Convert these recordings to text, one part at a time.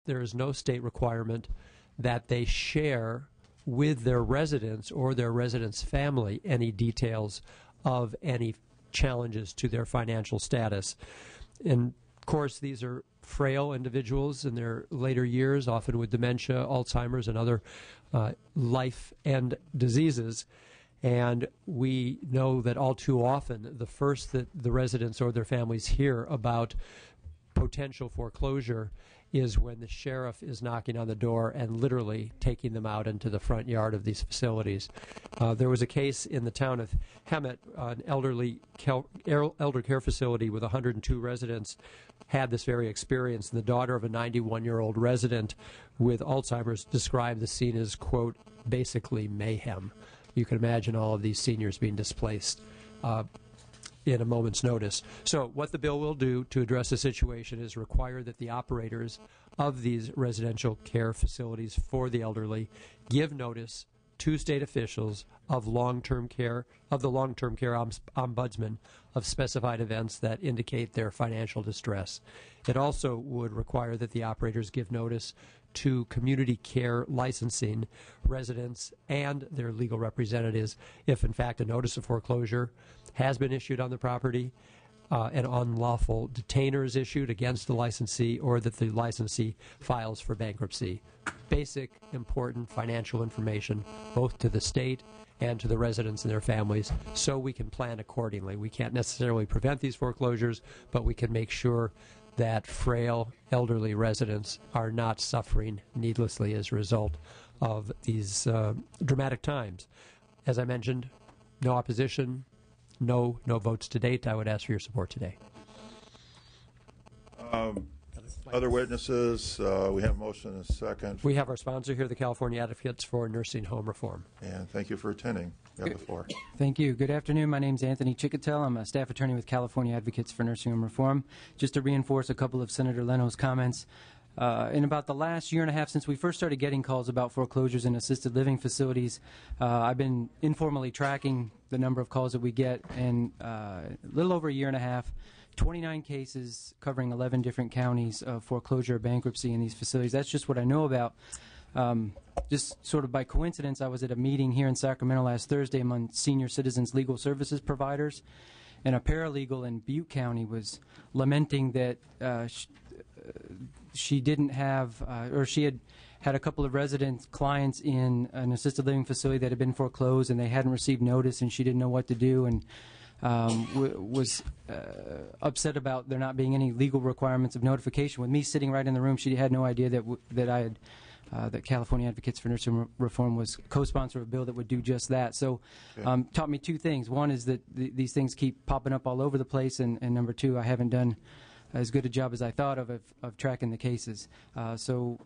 there is no state requirement that they share with their residents or their residents' family any details of any challenges to their financial status. And of course, these are frail individuals in their later years, often with dementia, Alzheimer's, and other life-end diseases. And we know that all too often, the first that the residents or their families hear about potential foreclosure is when the sheriff is knocking on the door and literally taking them out into the front yard of these facilities. There was a case in the town of Hemet, an elder care facility with 102 residents had this very experience. The daughter of a 91-year-old resident with Alzheimer's described the scene as, quote, basically mayhem. You can imagine all of these seniors being displaced in a moment's notice. So what the bill will do to address the situation is require that the operators of these residential care facilities for the elderly give notice to state officials of long-term care, of the long-term care ombudsman, of specified events that indicate their financial distress. It also would require that the operators give notice to community care licensing residents and their legal representatives if, in fact, a notice of foreclosure has been issued on the property, an unlawful detainer is issued against the licensee, or that the licensee files for bankruptcy. Basic, important financial information, both to the state and to the residents and their families, so we can plan accordingly. We can't necessarily prevent these foreclosures, but we can make sure that frail elderly residents are not suffering needlessly as a result of these dramatic times. As I mentioned, no opposition, no votes to date. I would ask for your support today. Other witnesses, we have a motion and a second. We have our sponsor here, the California Advocates for Nursing Home Reform. And thank you for attending. You have the floor. Thank you. Good afternoon. My name is Anthony Chicotel. I'm a staff attorney with California Advocates for Nursing Home Reform. Just to reinforce a couple of Senator Leno's comments, in about the last year and a half since we first started getting calls about foreclosures in assisted living facilities, I've been informally tracking the number of calls that we get, and a little over a year and a half, 29 cases covering 11 different counties of foreclosure or bankruptcy in these facilities. That's just what I know about. Just sort of by coincidence, I was at a meeting here in Sacramento last Thursday among senior citizens legal services providers, and a paralegal in Butte County was lamenting that she didn't have, or she had a couple of resident clients in an assisted living facility that had been foreclosed, and they hadn't received notice, and she didn't know what to do, and was upset about there not being any legal requirements of notification. With me sitting right in the room, she had no idea that I had that California Advocates for Nursing Reform was co-sponsor of a bill that would do just that. So taught me two things. One is that these things keep popping up all over the place, and number two, I haven't done as good a job as I thought of tracking the cases. So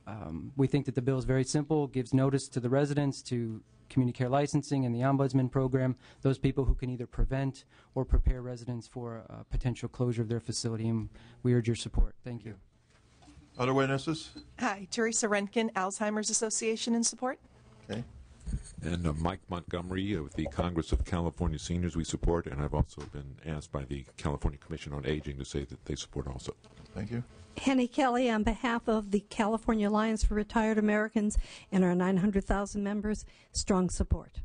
we think that the bill is very simple, gives notice to the residents, to community care licensing and the ombudsman program, those people who can either prevent or prepare residents for a potential closure of their facility, and we urge your support. Thank you. Other witnesses? Hi, Teresa Rentgen, Alzheimer's Association, in support. Okay. And Mike Montgomery with the Congress of California Seniors we support, and I've also been asked by the California Commission on Aging to say that they support also. Thank you. Henny Kelly on behalf of the California Alliance for Retired Americans and our 900,000 members, strong support.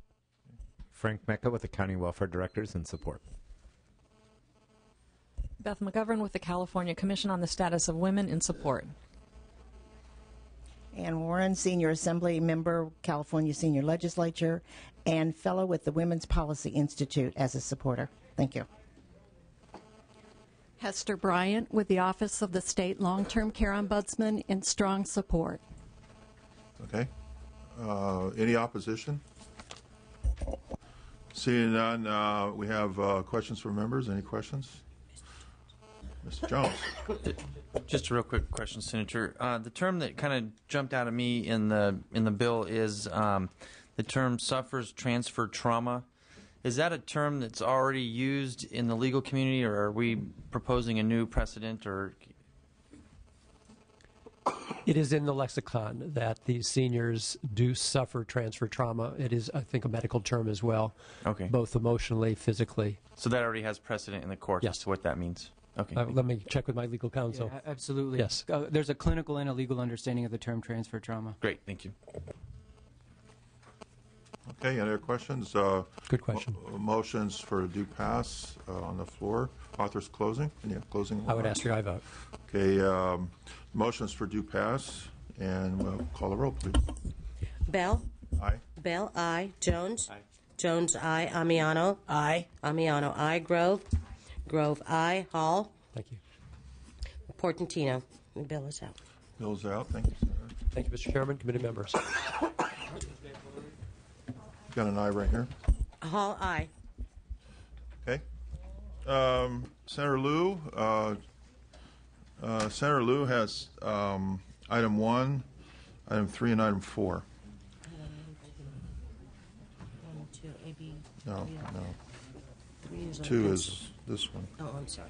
Frank Mecca with the County Welfare Directors in support. Beth McGovern with the California Commission on the Status of Women in support. Ann Warren, Senior Assembly Member, California Senior Legislature, and Fellow with the Women's Policy Institute as a supporter. Thank you. Hester Bryant with the Office of the State Long-Term Care Ombudsman in strong support. Okay. Any opposition? Seeing none, we have questions from members. Any questions? Mr. Jones. Just a real quick question, Senator. The term that kind of jumped out at me in the bill is the term suffers transfer trauma. Is that a term that's already used in the legal community, or are we proposing a new precedent? Or it is in the lexicon that these seniors do suffer transfer trauma. It is, I think, a medical term as well. Okay. Both emotionally, physically. So that already has precedent in the courts as to what that means. Okay. Let me check with my legal counsel. Yeah, absolutely. Yes. There's a clinical and a legal understanding of the term transfer trauma. Great. Thank you. Okay, any other questions? Good question. Motions for due pass on the floor. Author's closing. Any closing? I would ask your aye vote. Okay, motions for due pass, and we'll call the roll, please. Bell? Aye. Bell, aye. Jones? Aye. Jones, aye. Amiano? Aye. Amiano, aye. Grove? Grove, aye. Hall? Thank you. Portantino? The bill is out. Bill's out. Thank you, Senator. Thank you, Mr. Chairman, committee members. Got an aye right here. Hall, aye. Okay. Senator Liu. Senator Liu has item 1, item 3, and item 4. No. 2 is this one. Oh, I'm sorry.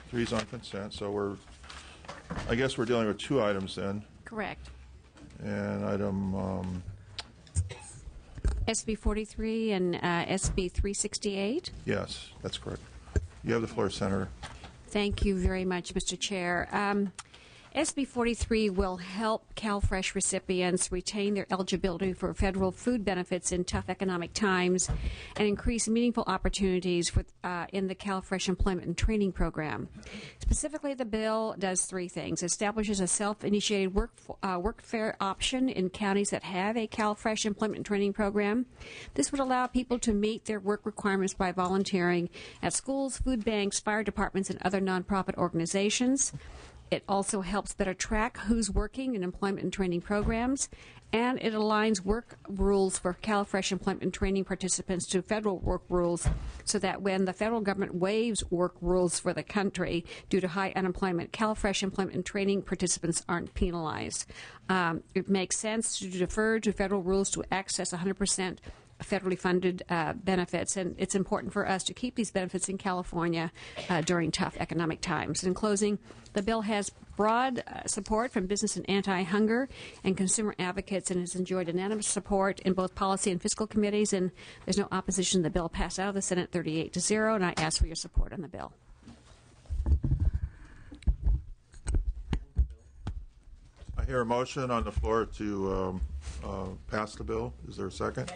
3 is on consent, so I guess we're dealing with 2 items then. Correct. And item SB 43 and SB 368. yes, that's correct. You have the floor, Senator. Thank you very much, Mr. Chair. SB 43 will help CalFresh recipients retain their eligibility for federal food benefits in tough economic times and increase meaningful opportunities in the CalFresh Employment and Training Program. Specifically, the bill does 3 things. Establishes a self-initiated workfare option in counties that have a CalFresh Employment and Training Program. This would allow people to meet their work requirements by volunteering at schools, food banks, fire departments, and other nonprofit organizations. It also helps better track who's working in employment and training programs, and it aligns work rules for CalFresh employment and training participants to federal work rules so that when the federal government waives work rules for the country due to high unemployment, CalFresh employment and training participants aren't penalized. It makes sense to defer to federal rules to access 100% federally funded benefits, and it's important for us to keep these benefits in California during tough economic times. In closing, the bill has broad support from business and anti-hunger and consumer advocates and has enjoyed unanimous support in both policy and fiscal committees, and there's no opposition. The bill passed out of the Senate 38-0, and I ask for your support on the bill. I hear a motion on the floor to pass the bill. Is there a second?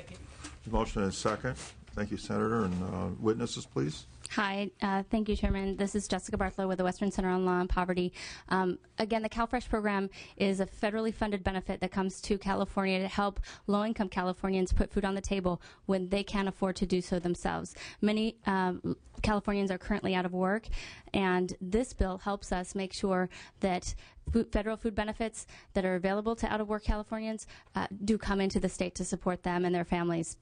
Motion is second. Thank you, Senator. And witnesses, please. Hi, thank you, Chairman. This is Jessica Bartholow with the Western Center on Law and Poverty. Again, the CalFresh program is a federally funded benefit that comes to California to help low-income Californians put food on the table when they can't afford to do so themselves. Many Californians are currently out of work, and this bill helps us make sure that federal food benefits that are available to out-of-work Californians do come into the state to support them and their families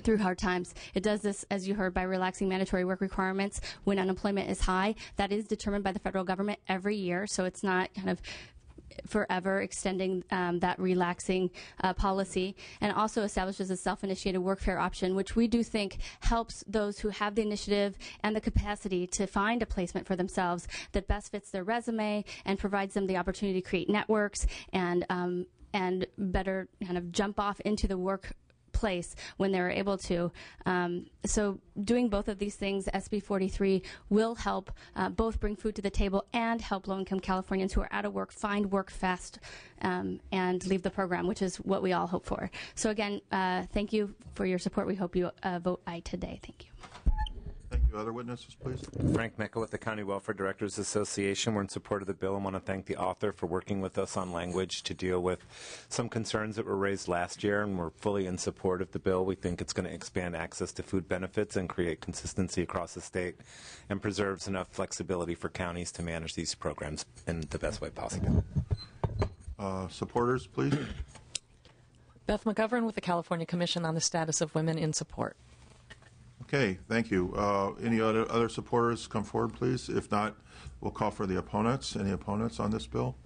through hard times. It does this, as you heard, by relaxing mandatory work requirements when unemployment is high. That is determined by the federal government every year, so it's not kind of forever extending that relaxing policy, and also establishes a self-initiated workfare option, which we do think helps those who have the initiative and the capacity to find a placement for themselves that best fits their resume and provides them the opportunity to create networks and better kind of jump off into the workplace when they're able to. So doing both of these things, SB 43 will help both bring food to the table and help low-income Californians who are out of work find work fast and leave the program, which is what we all hope for. So again, thank you for your support. We hope you vote aye today. Thank you. Thank you. Other witnesses, please. Frank Mecca with the County Welfare Directors Association. We're in support of the bill and want to thank the author for working with us on language to deal with some concerns that were raised last year, and we're fully in support of the bill. We think it's going to expand access to food benefits and create consistency across the state and preserves enough flexibility for counties to manage these programs in the best way possible. Supporters, please. Beth McGovern with the California Commission on the Status of Women in Support. Okay, thank you. Any other supporters come forward, please? If not, we'll call for the opponents. Any opponents on this bill?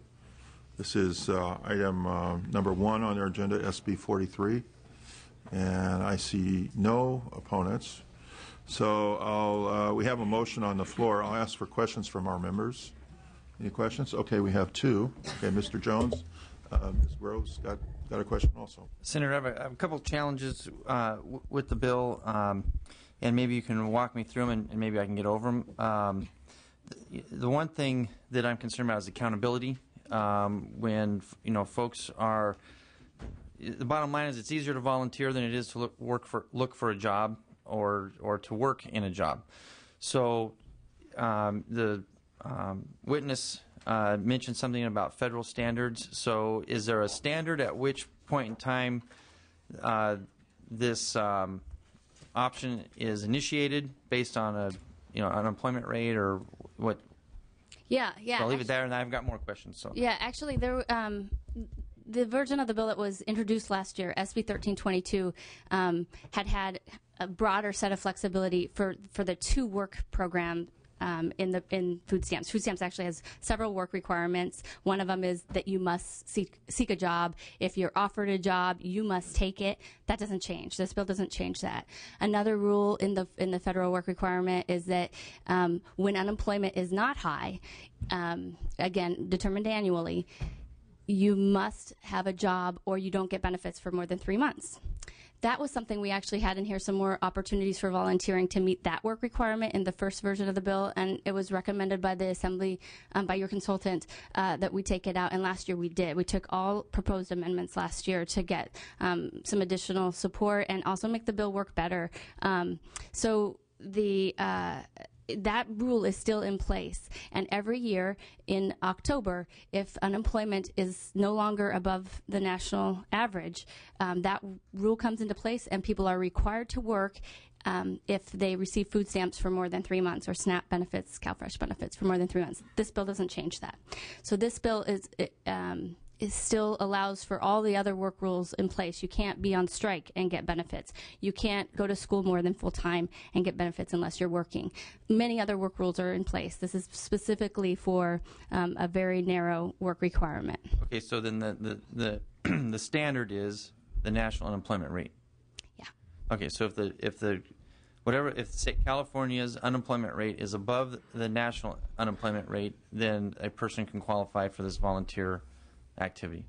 This is item number 1 on our agenda, SB 43. And I see no opponents. So we have a motion on the floor. I'll ask for questions from our members. Any questions? Okay, we have 2. Okay, Mr. Jones. Ms. Groves got a question also. Senator, I have a couple of challenges with the bill. and maybe you can walk me through them, and maybe I can get over them. The one thing that I'm concerned about is accountability. When folks are, the bottom line is it's easier to volunteer than it is to look for a job or to work in a job. So the witness mentioned something about federal standards. So is there a standard at which point in time this option is initiated based on a unemployment rate or what? Yeah. So I'll leave it there, and I've got more questions. So yeah, actually, there. The version of the bill that was introduced last year, SB 1322, had a broader set of flexibility for the to-work program in food stamps. Food stamps actually has several work requirements. One of them is that you must seek a job. If you're offered a job, you must take it. That doesn't change. This bill doesn't change that. Another rule in the federal work requirement is that when unemployment is not high, again determined annually, you must have a job or you don't get benefits for more than 3 months. That was something we actually had in here, some more opportunities for volunteering to meet that work requirement in the first version of the bill, and it was recommended by the Assembly, by your consultant, that we take it out, and last year we did. We took all proposed amendments last year to get some additional support and also make the bill work better. That rule is still in place, and every year in October, if unemployment is no longer above the national average, that rule comes into place and people are required to work if they receive food stamps for more than 3 months or SNAP benefits, CalFresh benefits for more than 3 months. This bill doesn't change that. So this bill it still allows for all the other work rules in place. You can't be on strike and get benefits. You can't go to school more than full time and get benefits unless you're working. Many other work rules are in place. This is specifically for a very narrow work requirement. Okay, so then the standard is the national unemployment rate. Yeah. Okay, so if California's unemployment rate is above the national unemployment rate, then a person can qualify for this volunteer activity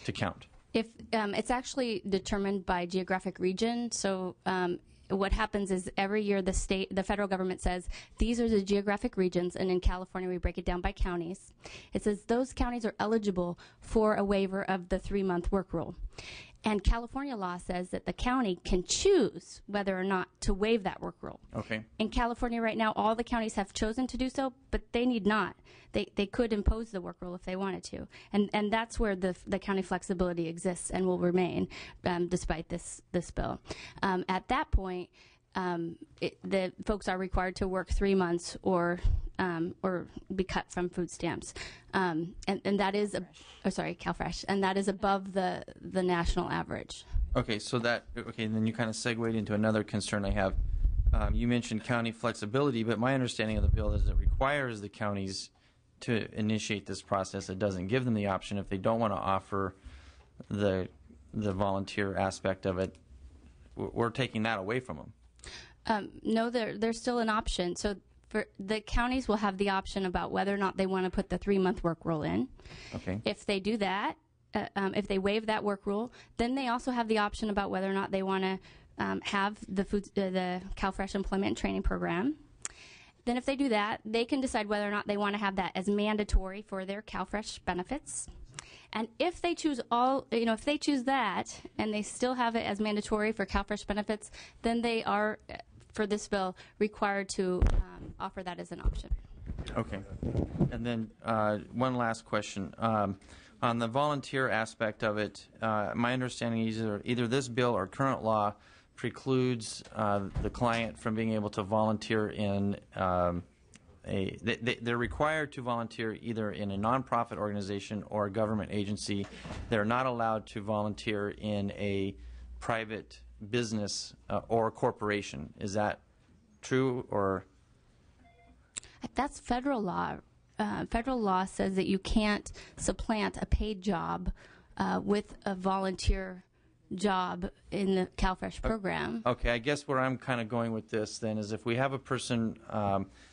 to count. If it's actually determined by geographic region, so what happens is every year the federal government says these are the geographic regions, and in California we break it down by counties. It says those counties are eligible for a waiver of the 3-month work rule. And California law says that the county can choose whether or not to waive that work rule. Okay. In California right now, all the counties have chosen to do so, but they need not. They could impose the work rule if they wanted to. And that's where the county flexibility exists and will remain despite this bill. At that point, the folks are required to work 3 months or be cut from food stamps, and that is CalFresh, and that is above the national average. Okay, and then you kind of segued into another concern I have. You mentioned county flexibility, but my understanding of the bill is it requires the counties to initiate this process. It doesn't give them the option if they don't want to offer the volunteer aspect of it. We're taking that away from them. No, there's still an option. So for the counties will have the option about whether or not they want to put the 3-month work rule in. Okay. If they do that, if they waive that work rule, then they also have the option about whether or not they want to have the CalFresh Employment and Training Program. Then if they do that, they can decide whether or not they want to have that as mandatory for their CalFresh benefits. And if they choose if they choose that and they still have it as mandatory for CalFresh benefits, then they are, for this bill, required to offer that as an option. Okay. And then one last question. On the volunteer aspect of it, my understanding is either this bill or current law precludes the client from being able to volunteer in they're required to volunteer either in a nonprofit organization or a government agency. They're not allowed to volunteer in a private business or a corporation. Is that true, or? That's federal law. Federal law says that you can't supplant a paid job with a volunteer job in the CalFresh program. Okay, I guess where I'm kind of going with this then is if we have a person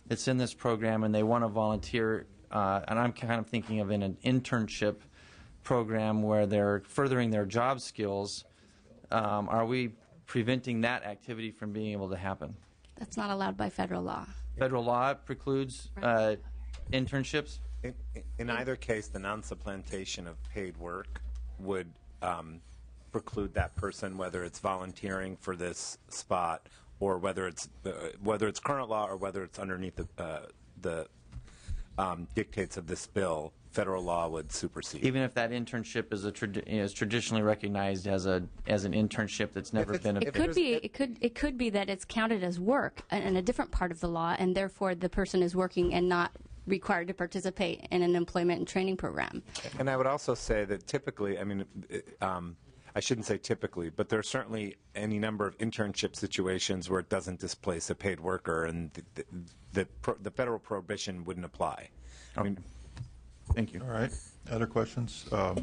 that's in this program and they want to volunteer, and I'm kind of thinking of in an internship program where they're furthering their job skills, are we preventing that activity from being able to happen? That's not allowed by federal law. Federal law precludes internships? In either case, the non-supplantation of paid work would preclude that person, whether it's volunteering for this spot or whether it's current law or whether it's underneath the dictates of this bill. Federal law would supersede. Even if that internship is traditionally recognized as an internship that's never been. It could be that it's counted as work in a different part of the law, and therefore the person is working and not required to participate in an employment and training program. And I would also say that typically, I mean, I shouldn't say typically, but there are certainly any number of internship situations where it doesn't displace a paid worker, and the federal prohibition wouldn't apply. I mean. Thank you. All right. Other questions? I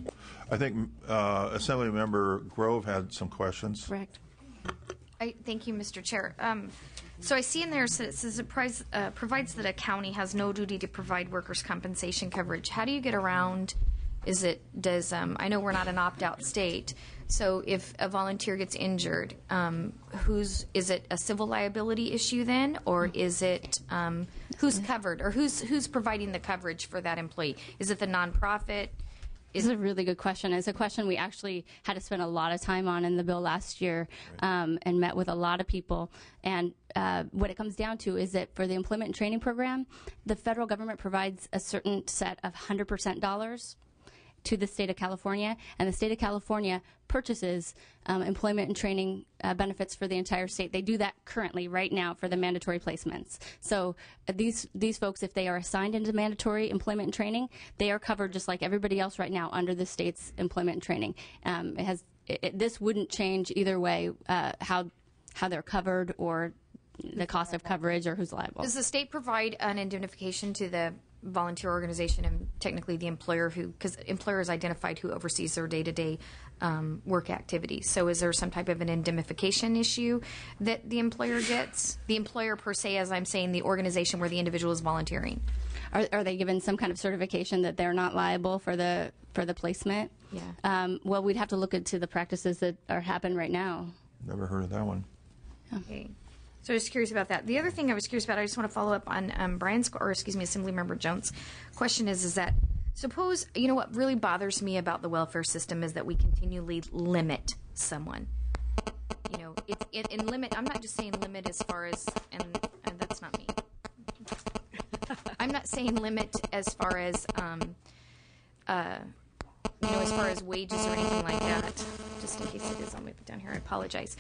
think Assemblymember Grove had some questions. Correct. Thank you, Mr. Chair. So I see in there it says it provides that a county has no duty to provide workers' compensation coverage. How do you get around? I know we're not an opt-out state, so if a volunteer gets injured, is it a civil liability issue then, or is it who's covered, or who's providing the coverage for that employee? Is it the nonprofit? This is a really good question. It's a question we actually had to spend a lot of time on in the bill last year, and met with a lot of people. And what it comes down to is that for the employment and training program, the federal government provides a certain set of 100% dollars to the state of California, and the state of California purchases employment and training benefits for the entire state. They do that currently, right now, for the mandatory placements. So these folks, if they are assigned into mandatory employment and training, they are covered just like everybody else right now under the state's employment and training. This wouldn't change either way, how they're covered or the cost of coverage or who's liable. Does the state provide an indemnification to the volunteer organization and technically the employer because employers identified who oversees their day-to-day work activities? So is there some type of an indemnification issue that the employer gets? The employer per se, as I'm saying, the organization where the individual is volunteering. Are they given some kind of certification that they're not liable for the placement? Yeah. Well, we'd have to look into the practices that are happening right now. Never heard of that one. Okay. So I was curious about that. The other thing I was curious about, I just want to follow up on Assemblymember Jones' question is that suppose, what really bothers me about the welfare system is that we continually limit someone. In limit, I'm not just saying limit as far as, and that's not me. I'm not saying limit as far as, as far as wages or anything like that. Just in case it is, I'll move it down here. I apologize.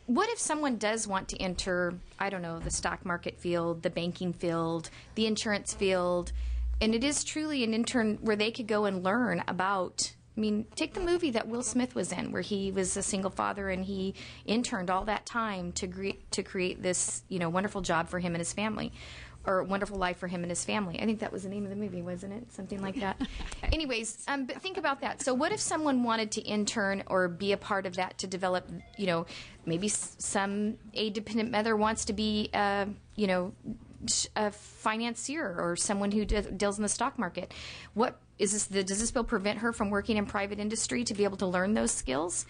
What if someone does want to enter, I don't know, the stock market field, the banking field, the insurance field, and it is truly an intern where they could go and learn about, take the movie that Will Smith was in, where he was a single father and he interned all that time to create this, wonderful job for him and his family, or wonderful life for him and his family. I think that was the name of the movie, wasn't it? Something like that. Anyways, but think about that. So what if someone wanted to intern or be a part of that to develop, maybe some aid-dependent mother wants to be, a financier or someone who deals in the stock market. Does this bill prevent her from working in private industry to be able to learn those skills?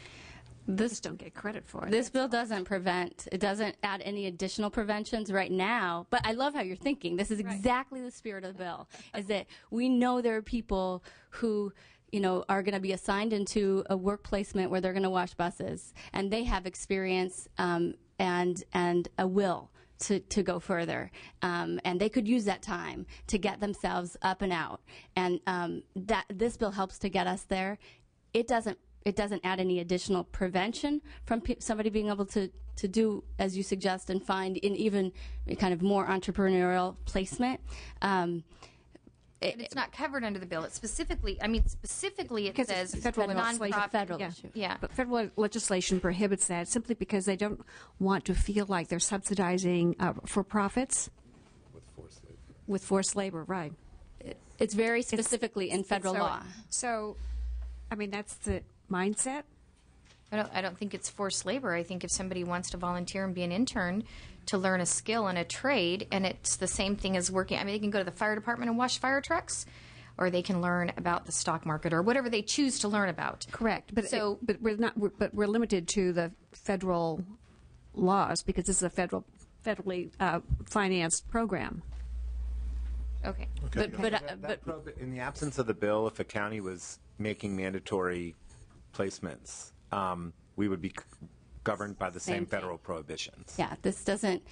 This don't get credit for it. This bill doesn't prevent. It doesn't add any additional preventions right now. But I love how you're thinking. This is exactly the spirit of the bill. Is that we know there are people who, are going to be assigned into a work placement where they're going to wash buses, and they have experience and a will to go further, and they could use that time to get themselves up and out. And that this bill helps to get us there. It doesn't add any additional prevention from somebody being able to do, as you suggest, and find in even kind of more entrepreneurial placement. It's not covered under the bill. It's specifically, it says federal non-profit. Yeah. But federal legislation prohibits that simply because they don't want to feel like they're subsidizing for profits. With forced labor, right. It's very specifically in federal law. So, that's the mindset? I don't think it's forced labor. I think if somebody wants to volunteer and be an intern to learn a skill and a trade, and it's the same thing as working. They can go to the fire department and wash fire trucks, or they can learn about the stock market or whatever they choose to learn about. Correct. But we're limited to the federal laws because this is a federally financed program. Okay. But in the absence of the bill, if a county was making mandatory placements, we would be governed by the same federal prohibitions. Yeah, this doesn't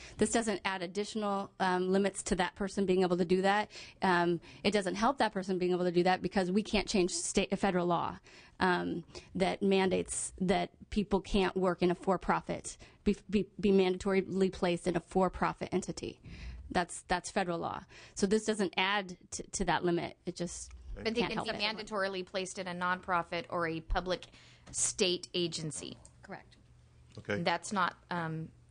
add additional limits to that person being able to do that. It doesn't help that person being able to do that because we can't change federal law that mandates that people can't work in a for-profit, be mandatorily placed in a for-profit entity. That's federal law. So this doesn't add to that limit. It just But they can be mandatorily placed in a nonprofit or a public state agency. Correct. Okay. That's not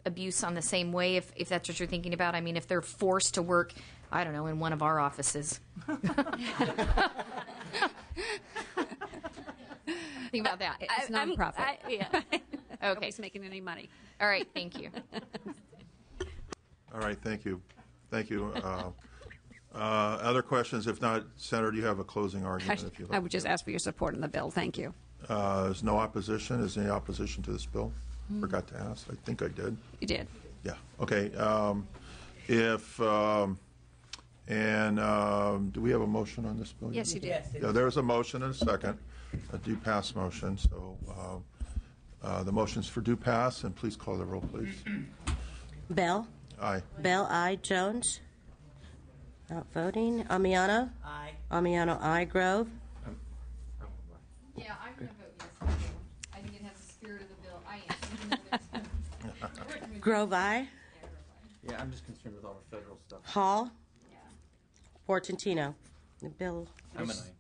abuse on the same way, if that's what you're thinking about. I mean, if they're forced to work, I don't know, in one of our offices. Think about that. It's nonprofit. Yeah. Okay. Nobody's making any money. All right. Thank you. All right, thank you. Thank you. Other questions? If not, Senator, do you have a closing argument? If you like I would just ask for your support on the bill. Thank you. There's no opposition. Is there any opposition to this bill? Forgot to ask. I think I did. You did. Yeah. Okay. Do we have a motion on this bill? Yes, you did. Yeah, there's a motion and a second, a due pass motion. So the motion's for due pass, and please call the roll, please. Bell? Aye. Bell, aye. Jones? Not voting. Amiano? Aye. Amiano, aye. Grove? Yeah, I'm going to vote yes. I think it has the spirit of the bill. I am. Grove, aye. Yeah, I'm just concerned with all the federal stuff. Hall? Portantino? The bill. I'm an aye.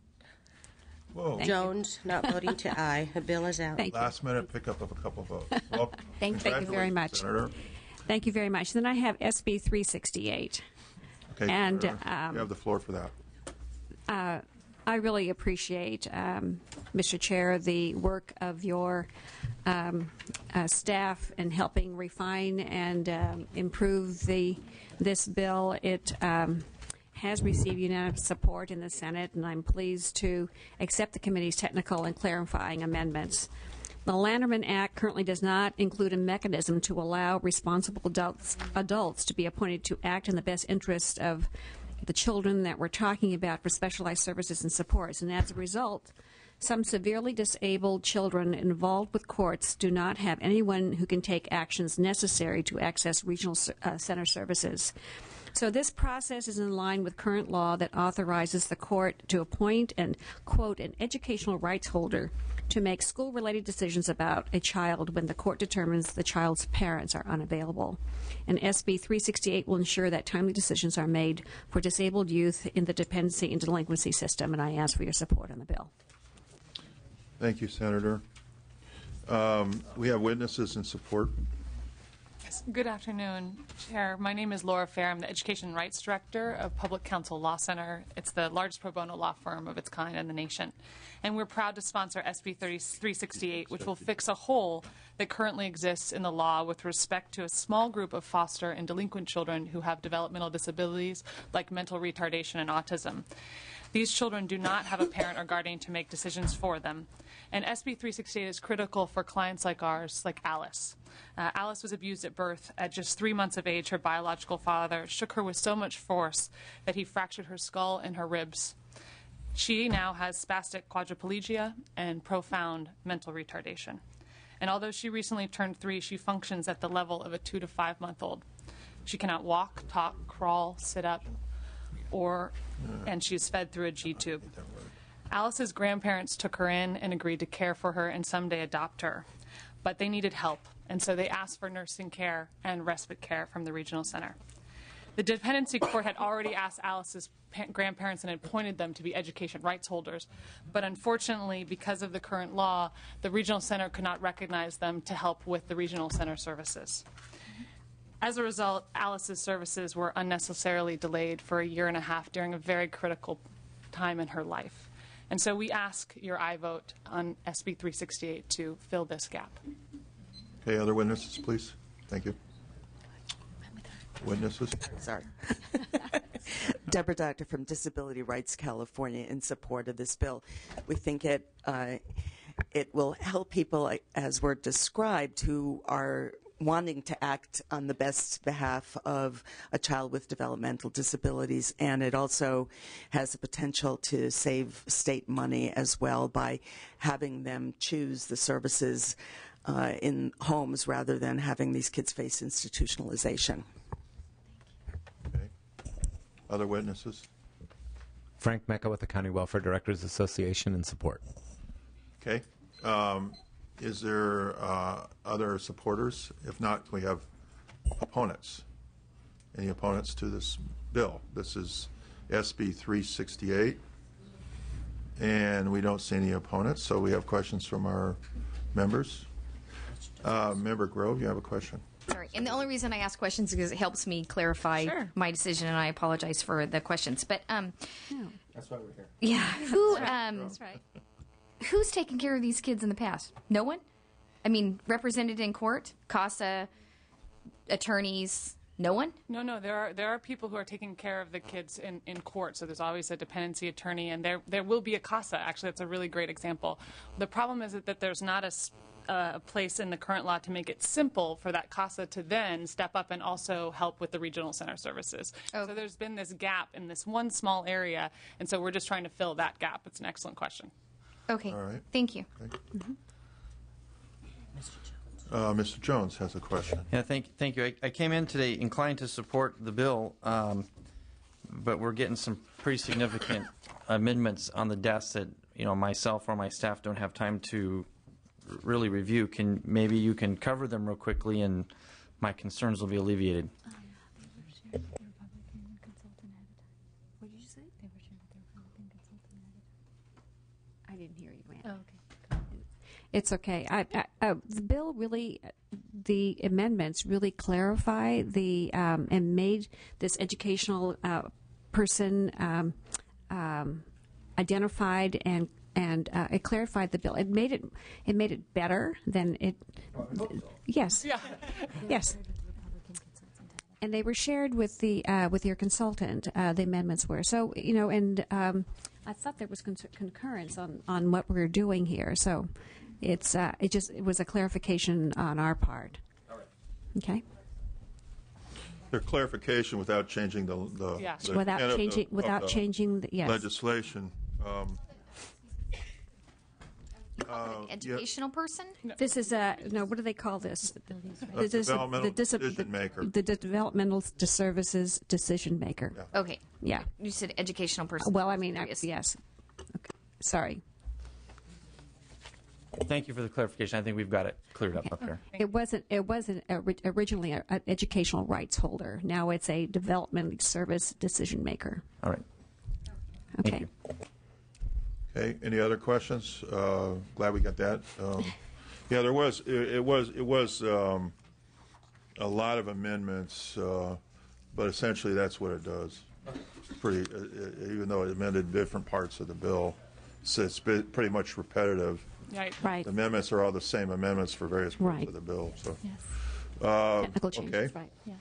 Whoa. Jones, not voting to aye. The bill is out. Last minute pickup of a couple votes. Well, Thank you very much. Senator. Thank you very much. Then I have SB 368. Okay, And you have the floor for that. I really appreciate, Mr. Chair, the work of your staff in helping refine and improve this bill. It has received unanimous support in the Senate, and I'm pleased to accept the committee's technical and clarifying amendments. The Lanterman Act currently does not include a mechanism to allow responsible adults to be appointed to act in the best interest of the children that we're talking about for specialized services and supports. And as a result, some severely disabled children involved with courts do not have anyone who can take actions necessary to access regional center services. So this process is in line with current law that authorizes the court to appoint and, quote, an educational rights holder to make school-related decisions about a child when the court determines the child's parents are unavailable. And SB 368 will ensure that timely decisions are made for disabled youth in the dependency and delinquency system, and I ask for your support on the bill. Thank you, Senator. We have witnesses in support. Good afternoon, Chair. My name is Laura Fair. I'm the Education and Rights Director of Public Counsel Law Center. It's the largest pro bono law firm of its kind in the nation. And we're proud to sponsor SB 368, which will fix a hole that currently exists in the law with respect to a small group of foster and delinquent children who have developmental disabilities like mental retardation and autism. These children do not have a parent or guardian to make decisions for them. And SB 368 is critical for clients like ours, like Alice. Alice was abused at birth. At just 3 months of age, her biological father shook her with so much force that he fractured her skull and her ribs. She now has spastic quadriplegia and profound mental retardation. And although she recently turned 3, she functions at the level of a 2 to 5 month old. She cannot walk, talk, crawl, sit up, and she's fed through a G-tube. Alice's grandparents took her in and agreed to care for her and someday adopt her. But they needed help, and so they asked for nursing care and respite care from the regional center. The dependency court had already asked Alice's grandparents and appointed them to be education rights holders, but unfortunately, because of the current law, the regional center could not recognize them to help with the regional center services. As a result, Alice's services were unnecessarily delayed for 1.5 years during a very critical time in her life. And so we ask your aye vote on SB 368 to fill this gap. Okay, other witnesses, please. Thank you. Witnesses? Sorry. Deborah Doctor from Disability Rights California in support of this bill. We think it will help people, as were described, who are wanting to act on the best behalf of a child with developmental disabilities, and it also has the potential to save state money as well by having them choose the services in homes rather than having these kids face institutionalization. Okay. Other witnesses? Frank Mecca with the County Welfare Directors Association in support. Okay. Is there other supporters? If not, we have opponents. Any opponents to this bill? This is SB 368, and we don't see any opponents, so we have questions from our members. Member Grove, you have a question? Sorry, and the only reason I ask questions is because it helps me clarify my decision, and I apologize for the questions. But that's why we're here. Yeah, that's right. Who's taken care of these kids in the past? No one? I mean, represented in court, CASA, attorneys, no one? No. There are people who are taking care of the kids in court. So there's always a dependency attorney, and there will be a CASA. Actually, that's a really great example. The problem is that there's not a place in the current law to make it simple for that CASA to then step up and also help with the regional center services. So there's been this gap in this one small area, and so we're just trying to fill that gap. It's an excellent question. Okay. All right. Thank you. Okay. Mr. Jones has a question. Yeah, thank you. I came in today inclined to support the bill, but we're getting some pretty significant amendments on the desk that myself or my staff don't have time to really review. Maybe you can cover them real quickly, and my concerns will be alleviated. What did you say? They were shared with their Republican consultant. I didn't hear you, Ann. Oh, okay. It's okay. The bill really, the amendments really clarify the and made this educational person identified, and it clarified the bill. It made it better than it. Yes. Yeah. Yes. And they were shared with your consultant. The amendments were so and I thought there was concurrence on what we're doing here. So it was a clarification on our part. All right. Okay. Their clarification without changing the without changing the yes. legislation. Educational person? This is what do they call this? Developmental decision maker. The developmental services decision maker. Yeah. Okay. Yeah. You said educational person. Well, I mean, yes. Okay. Sorry. Thank you for the clarification. I think we've got it cleared up here. It wasn't originally an educational rights holder. Now it's a development service decision maker. All right. Okay. Thank you. Okay. Any other questions? Glad we got that. Yeah, there was. It was a lot of amendments, but essentially that's what it does. Pretty, even though it amended different parts of the bill, so it's pretty much repetitive. Right. The amendments are all the same amendments for various parts of the bill. So. Yes. Technical changes. Okay. Right. Yes.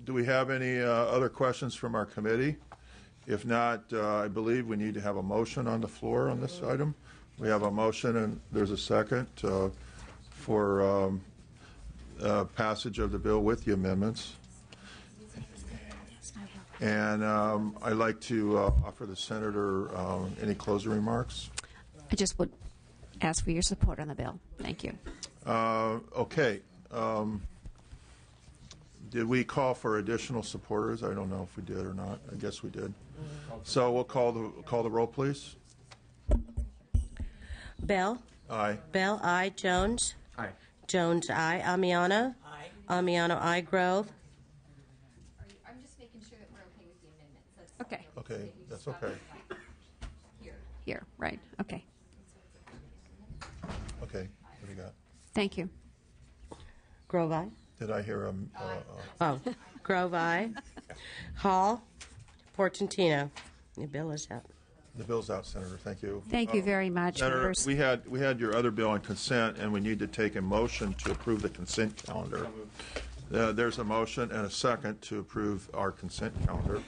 Do we have any other questions from our committee? If not, I believe we need to have a motion on the floor on this item. We have a motion, and there's a second for passage of the bill with the amendments. And I'd like to offer the senator any closing remarks. I just would ask for your support on the bill. Thank you. Okay. Did we call for additional supporters? I don't know if we did or not. I guess we did. So we'll call the roll, please. Bell? Aye. Bell, aye. Jones? Aye. Jones, aye. Amiano? Aye. Amiano, aye. Grove? I'm just making sure that we're okay with the amendments. Okay. Okay, that's okay. Here. Right. Okay. Okay, what do you got? Thank you. Grove, aye. Did I hear him? Grove, aye. Hall? Portantino? The bill is out. The bill's out, Senator. Thank you. Thank you very much. Senator, we had your other bill on consent, and we need to take a motion to approve the consent calendar. There's a motion and a second to approve our consent calendar,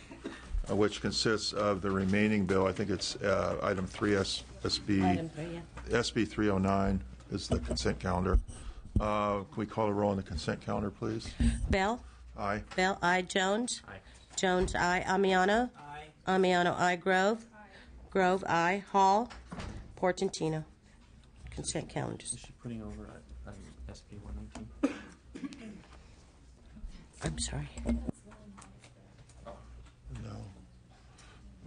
which consists of the remaining bill. I think it's item 3 SB 309 is the consent calendar. Can we call a roll on the consent calendar, please? Bell? Aye. Bell, aye. Jones? Aye. Jones, aye. Amiano? Aye. Amiano, aye. Grove? Grove, aye. Hall? Portantino. Consent calendars. Is she putting over SB 119? I'm sorry. No.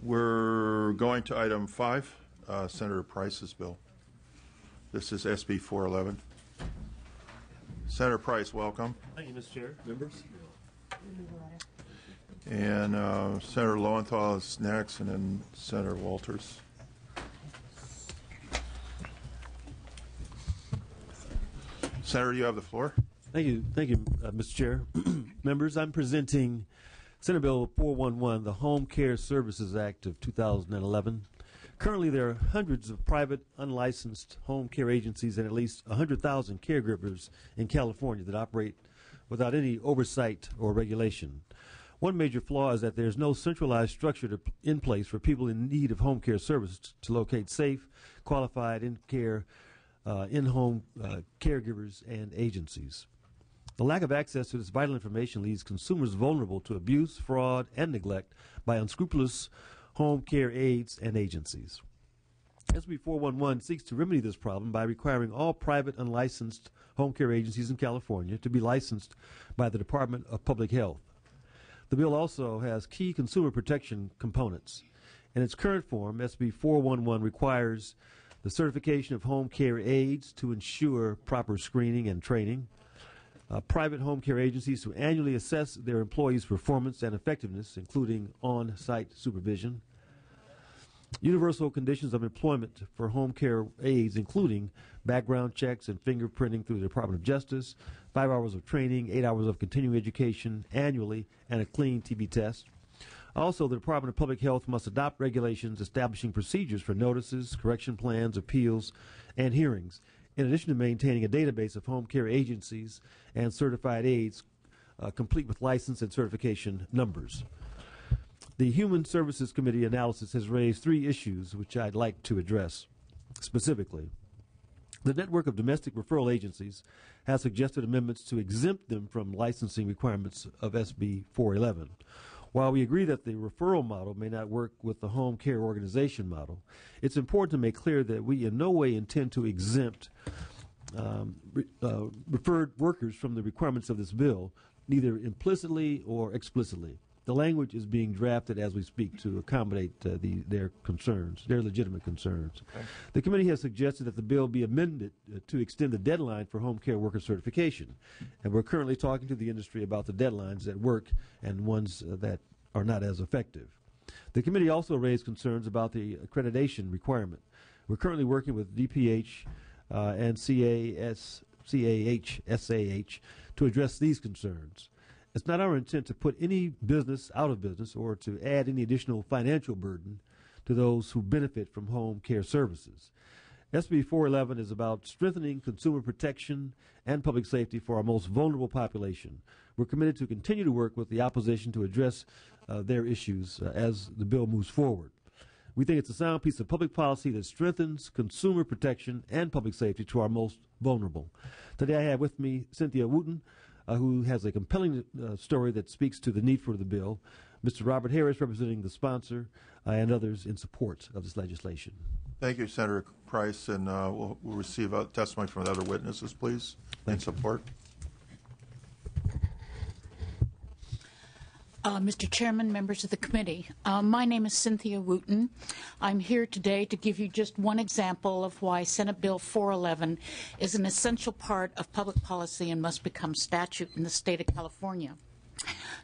We're going to item 5, Senator Price's bill. This is SB 411. Senator Price, welcome. Thank you, Mr. Chair. Members? And Senator Lowenthal is next, and then Senator Walters. Senator, you have the floor. Thank you, Mr. Chair. Members, I'm presenting Senate Bill 411, the Home Care Services Act of 2011. Currently, there are hundreds of private, unlicensed home care agencies and at least 100,000 caregivers in California that operate without any oversight or regulation. One major flaw is that there's no centralized structure in place for people in need of home care services to locate safe, qualified in-home caregivers and agencies. The lack of access to this vital information leaves consumers vulnerable to abuse, fraud, and neglect by unscrupulous home care aides and agencies. SB 411 seeks to remedy this problem by requiring all private unlicensed home care agencies in California to be licensed by the Department of Public Health. The bill also has key consumer protection components. In its current form, SB 411 requires the certification of home care aides to ensure proper screening and training, private home care agencies to annually assess their employees' performance and effectiveness, including on-site supervision, universal conditions of employment for home care aides, including background checks and fingerprinting through the Department of Justice, 5 hours of training, 8 hours of continuing education annually, and a clean TB test. Also, the Department of Public Health must adopt regulations establishing procedures for notices, correction plans, appeals, and hearings, in addition to maintaining a database of home care agencies and certified aides complete with license and certification numbers. The Human Services Committee analysis has raised 3 issues which I'd like to address specifically. The network of domestic referral agencies has suggested amendments to exempt them from licensing requirements of SB 411. While we agree that the referral model may not work with the home care organization model, it's important to make clear that we in no way intend to exempt referred workers from the requirements of this bill, neither implicitly or explicitly. The language is being drafted as we speak to accommodate their concerns, their legitimate concerns. Okay. The committee has suggested that the bill be amended to extend the deadline for home care worker certification. And we're currently talking to the industry about the deadlines that work and ones that are not as effective. The committee also raised concerns about the accreditation requirement. We're currently working with DPH and CAH to address these concerns. It's not our intent to put any business out of business or to add any additional financial burden to those who benefit from home care services. SB 411 is about strengthening consumer protection and public safety for our most vulnerable population. We're committed to continue to work with the opposition to address their issues as the bill moves forward. We think it's a sound piece of public policy that strengthens consumer protection and public safety to our most vulnerable. Today I have with me Cynthia Wooten, who has a compelling story that speaks to the need for the bill, Mr. Robert Harris representing the sponsor, and others in support of this legislation. Thank you, Senator Price, and we'll receive testimony from the other witnesses, please, in support. Mr. Chairman, members of the committee, my name is Cynthia Wooten. I'm here today to give you just one example of why Senate Bill 411 is an essential part of public policy and must become statute in the state of California.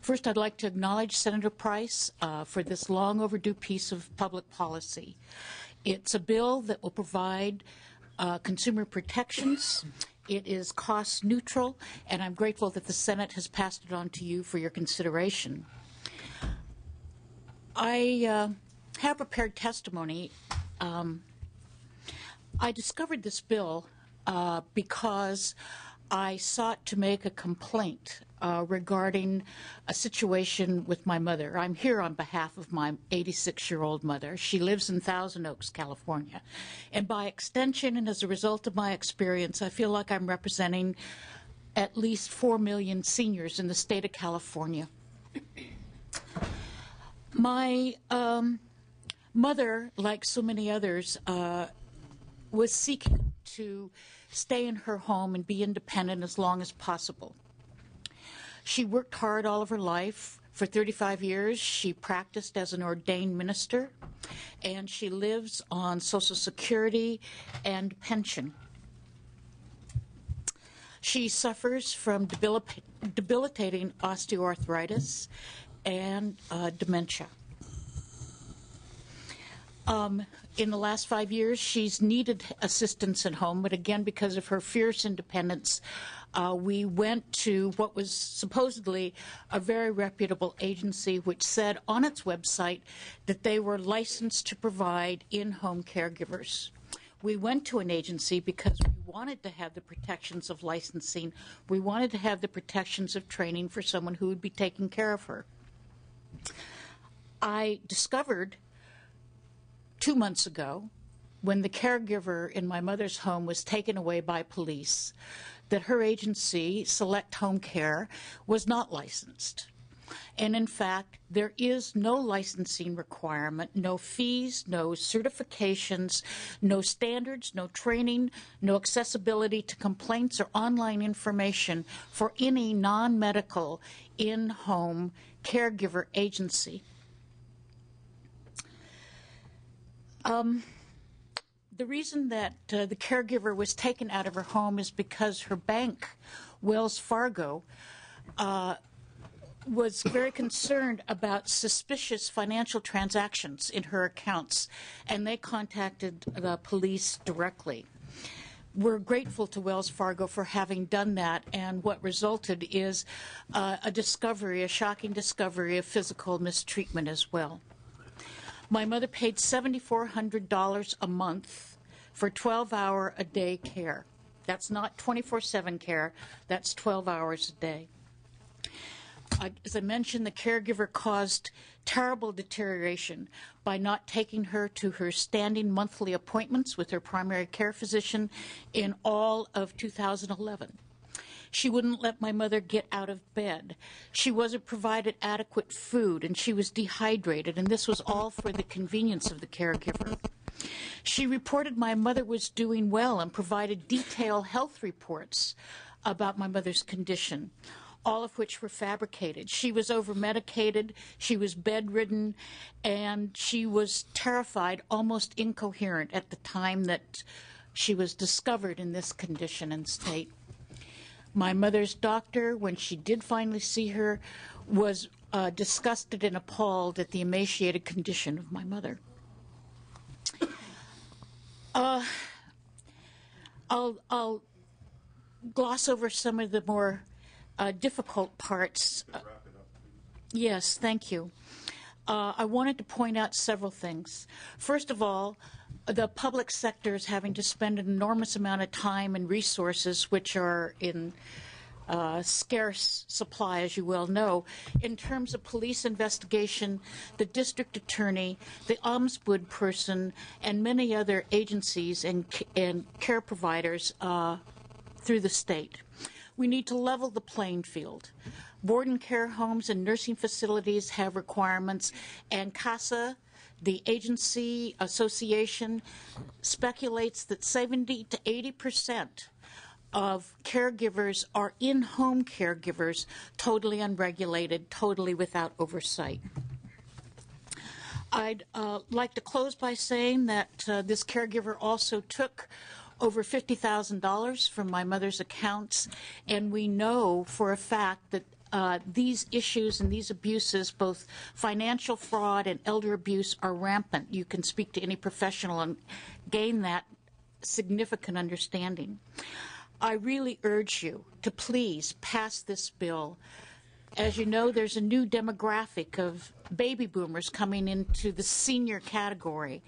First, I'd like to acknowledge Senator Price for this long overdue piece of public policy. It's a bill that will provide consumer protections. It is cost neutral, and I'm grateful that the Senate has passed it on to you for your consideration. I have prepared testimony. I discovered this bill because I sought to make a complaint regarding a situation with my mother. I'm here on behalf of my 86-year-old mother. She lives in Thousand Oaks, California. And by extension and as a result of my experience, I feel like I'm representing at least 4 million seniors in the state of California. My mother, like so many others, was seeking to stay in her home and be independent as long as possible. She worked hard all of her life. For 35 years, she practiced as an ordained minister, and she lives on Social Security and pension. She suffers from debilitating osteoarthritis and dementia. In the last 5 years, she's needed assistance at home, but again, because of her fierce independence, we went to what was supposedly a very reputable agency which said on its website that they were licensed to provide in-home caregivers. We went to an agency because we wanted to have the protections of licensing. We wanted to have the protections of training for someone who would be taking care of her. I discovered 2 months ago, when the caregiver in my mother's home was taken away by police, that her agency, Select Home Care, was not licensed. And in fact, there is no licensing requirement, no fees, no certifications, no standards, no training, no accessibility to complaints or online information for any non-medical in-home caregiver agency. The reason that the caregiver was taken out of her home is because her bank, Wells Fargo, was very concerned about suspicious financial transactions in her accounts, and they contacted the police directly. We're grateful to Wells Fargo for having done that, and what resulted is a shocking discovery of physical mistreatment as well. My mother paid $7,400 a month for 12-hour-a-day care. That's not 24/7 care. That's 12 hours a day. As I mentioned, the caregiver caused terrible deterioration by not taking her to her standing monthly appointments with her primary care physician in all of 2011. She wouldn't let my mother get out of bed. She wasn't provided adequate food, and she was dehydrated, and this was all for the convenience of the caregiver. She reported my mother was doing well and provided detailed health reports about my mother's condition, all of which were fabricated. She was over-medicated, she was bedridden, and she was terrified, almost incoherent at the time that she was discovered in this condition and state. My mother's doctor, when she did finally see her, was disgusted and appalled at the emaciated condition of my mother. I'll gloss over some of the more difficult parts. Yes, thank you. I wanted to point out several things. First of all, the public sector is having to spend an enormous amount of time and resources, which are in scarce supply, as you well know, in terms of police investigation, the district attorney, the ombudsman person, and many other agencies and care providers through the state. We need to level the playing field. Board and care homes and nursing facilities have requirements, and CASA, the agency association, speculates that 70 to 80% of caregivers are in-home caregivers, totally unregulated, totally without oversight. I'd like to close by saying that this caregiver also took over $50,000 from my mother's accounts, and we know for a fact that these issues and these abuses, both financial fraud and elder abuse, are rampant. You can speak to any professional and gain that significant understanding. I really urge you to please pass this bill. As you know, there's a new demographic of baby boomers coming into the senior category.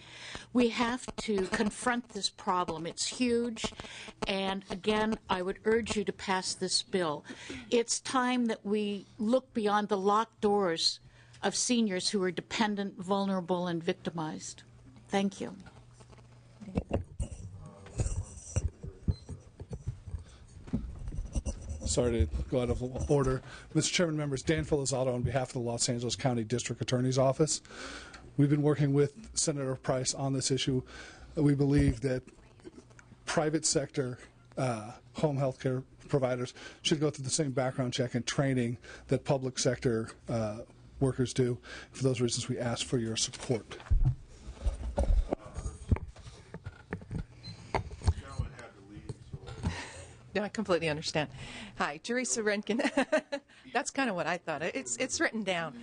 We have to confront this problem. It's huge, and again, I would urge you to pass this bill. It's time that we look beyond the locked doors of seniors who are dependent, vulnerable, and victimized. Thank you. Sorry to go out of order. Mr. Chairman, members, Dan Filizzato on behalf of the Los Angeles County District Attorney's Office. We've been working with Senator Price on this issue. We believe that private sector home health care providers should go through the same background check and training that public sector workers do. For those reasons, we ask for your support. No, I completely understand. Hi, Teresa Renkin. That's kind of what I thought. It's written down.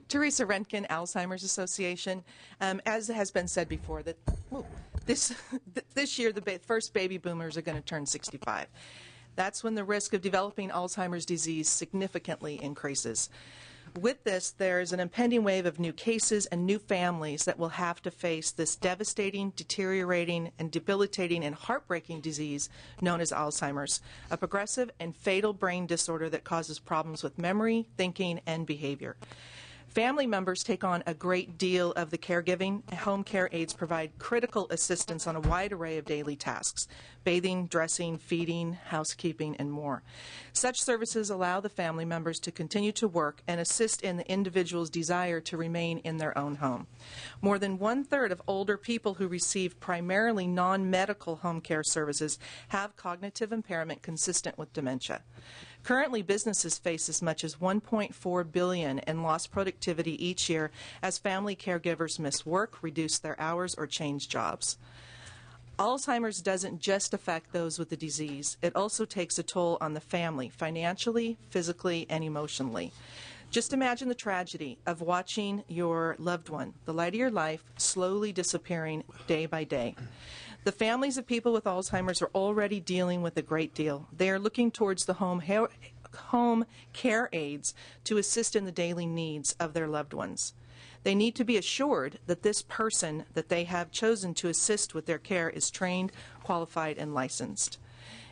Teresa Renkin, Alzheimer's Association. As has been said before, that this year the first baby boomers are going to turn 65. That's when the risk of developing Alzheimer's disease significantly increases. With this, there is an impending wave of new cases and new families that will have to face this devastating, deteriorating, and debilitating and heartbreaking disease known as Alzheimer's, a progressive and fatal brain disorder that causes problems with memory, thinking, and behavior. Family members take on a great deal of the caregiving. Home care aides provide critical assistance on a wide array of daily tasks: bathing, dressing, feeding, housekeeping, and more. Such services allow the family members to continue to work and assist in the individual's desire to remain in their own home. More than 1/3 of older people who receive primarily non-medical home care services have cognitive impairment consistent with dementia. Currently, businesses face as much as $1.4 billion in lost productivity each year as family caregivers miss work, reduce their hours, or change jobs. Alzheimer's doesn't just affect those with the disease. It also takes a toll on the family, financially, physically, and emotionally. Just imagine the tragedy of watching your loved one, the light of your life, slowly disappearing day by day. The families of people with Alzheimer's are already dealing with a great deal. They are looking towards the home care aides to assist in the daily needs of their loved ones. They need to be assured that this person that they have chosen to assist with their care is trained, qualified, and licensed.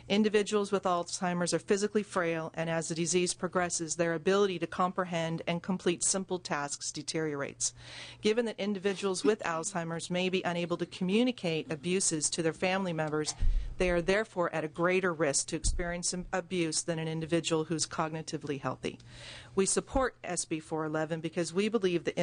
Individuals with Alzheimer's are physically frail, and as the disease progresses, their ability to comprehend and complete simple tasks deteriorates. Given that individuals with Alzheimer's may be unable to communicate abuses to their family members, they are therefore at a greater risk to experience abuse than an individual who's cognitively healthy. We support SB 411 because we believe that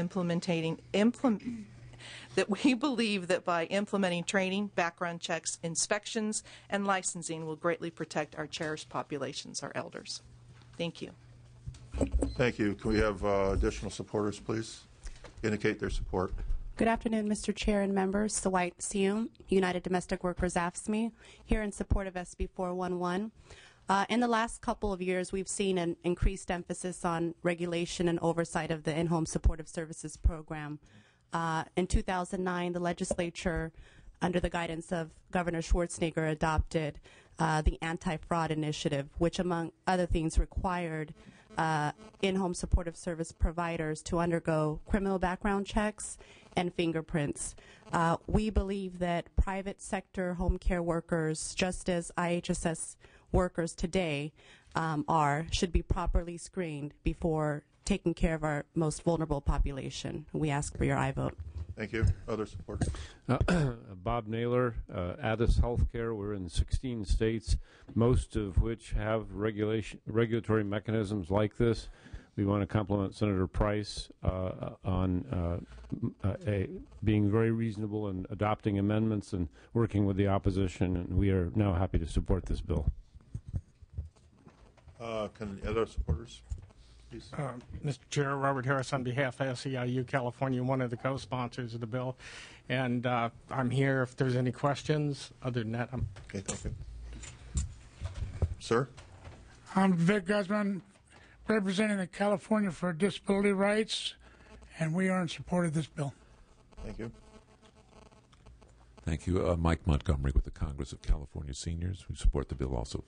by implementing training, background checks, inspections, and licensing will greatly protect our cherished populations, our elders. Thank you. Thank you. Can we have additional supporters, please? Indicate their support. Good afternoon, Mr. Chair and members. Sawait Sium, United Domestic Workers AFSCME, here in support of SB 411. In the last couple of years, we've seen an increased emphasis on regulation and oversight of the in-home supportive services program. In 2009, the legislature, under the guidance of Governor Schwarzenegger, adopted the Anti-Fraud Initiative, which, among other things, required in-home supportive service providers to undergo criminal background checks and fingerprints. We believe that private sector home care workers, just as IHSS workers today should be properly screened before taking care of our most vulnerable population. We ask for your aye vote. Thank you. Other supporters? Bob Naylor, Addis Healthcare. We're in 16 states, most of which have regulatory mechanisms like this. We want to compliment Senator Price on being very reasonable in adopting amendments and working with the opposition, and we are now happy to support this bill. Can other supporters? Mr. Chair, Robert Harris on behalf of SEIU California, one of the co-sponsors of the bill, and I'm here if there's any questions. Other than that, I'm okay. Thank you, sir. I'm Vic Guzman, representing the California for Disability Rights, and we are in support of this bill. Thank you. Thank you. Mike Montgomery with the Congress of California Seniors. We support the bill also.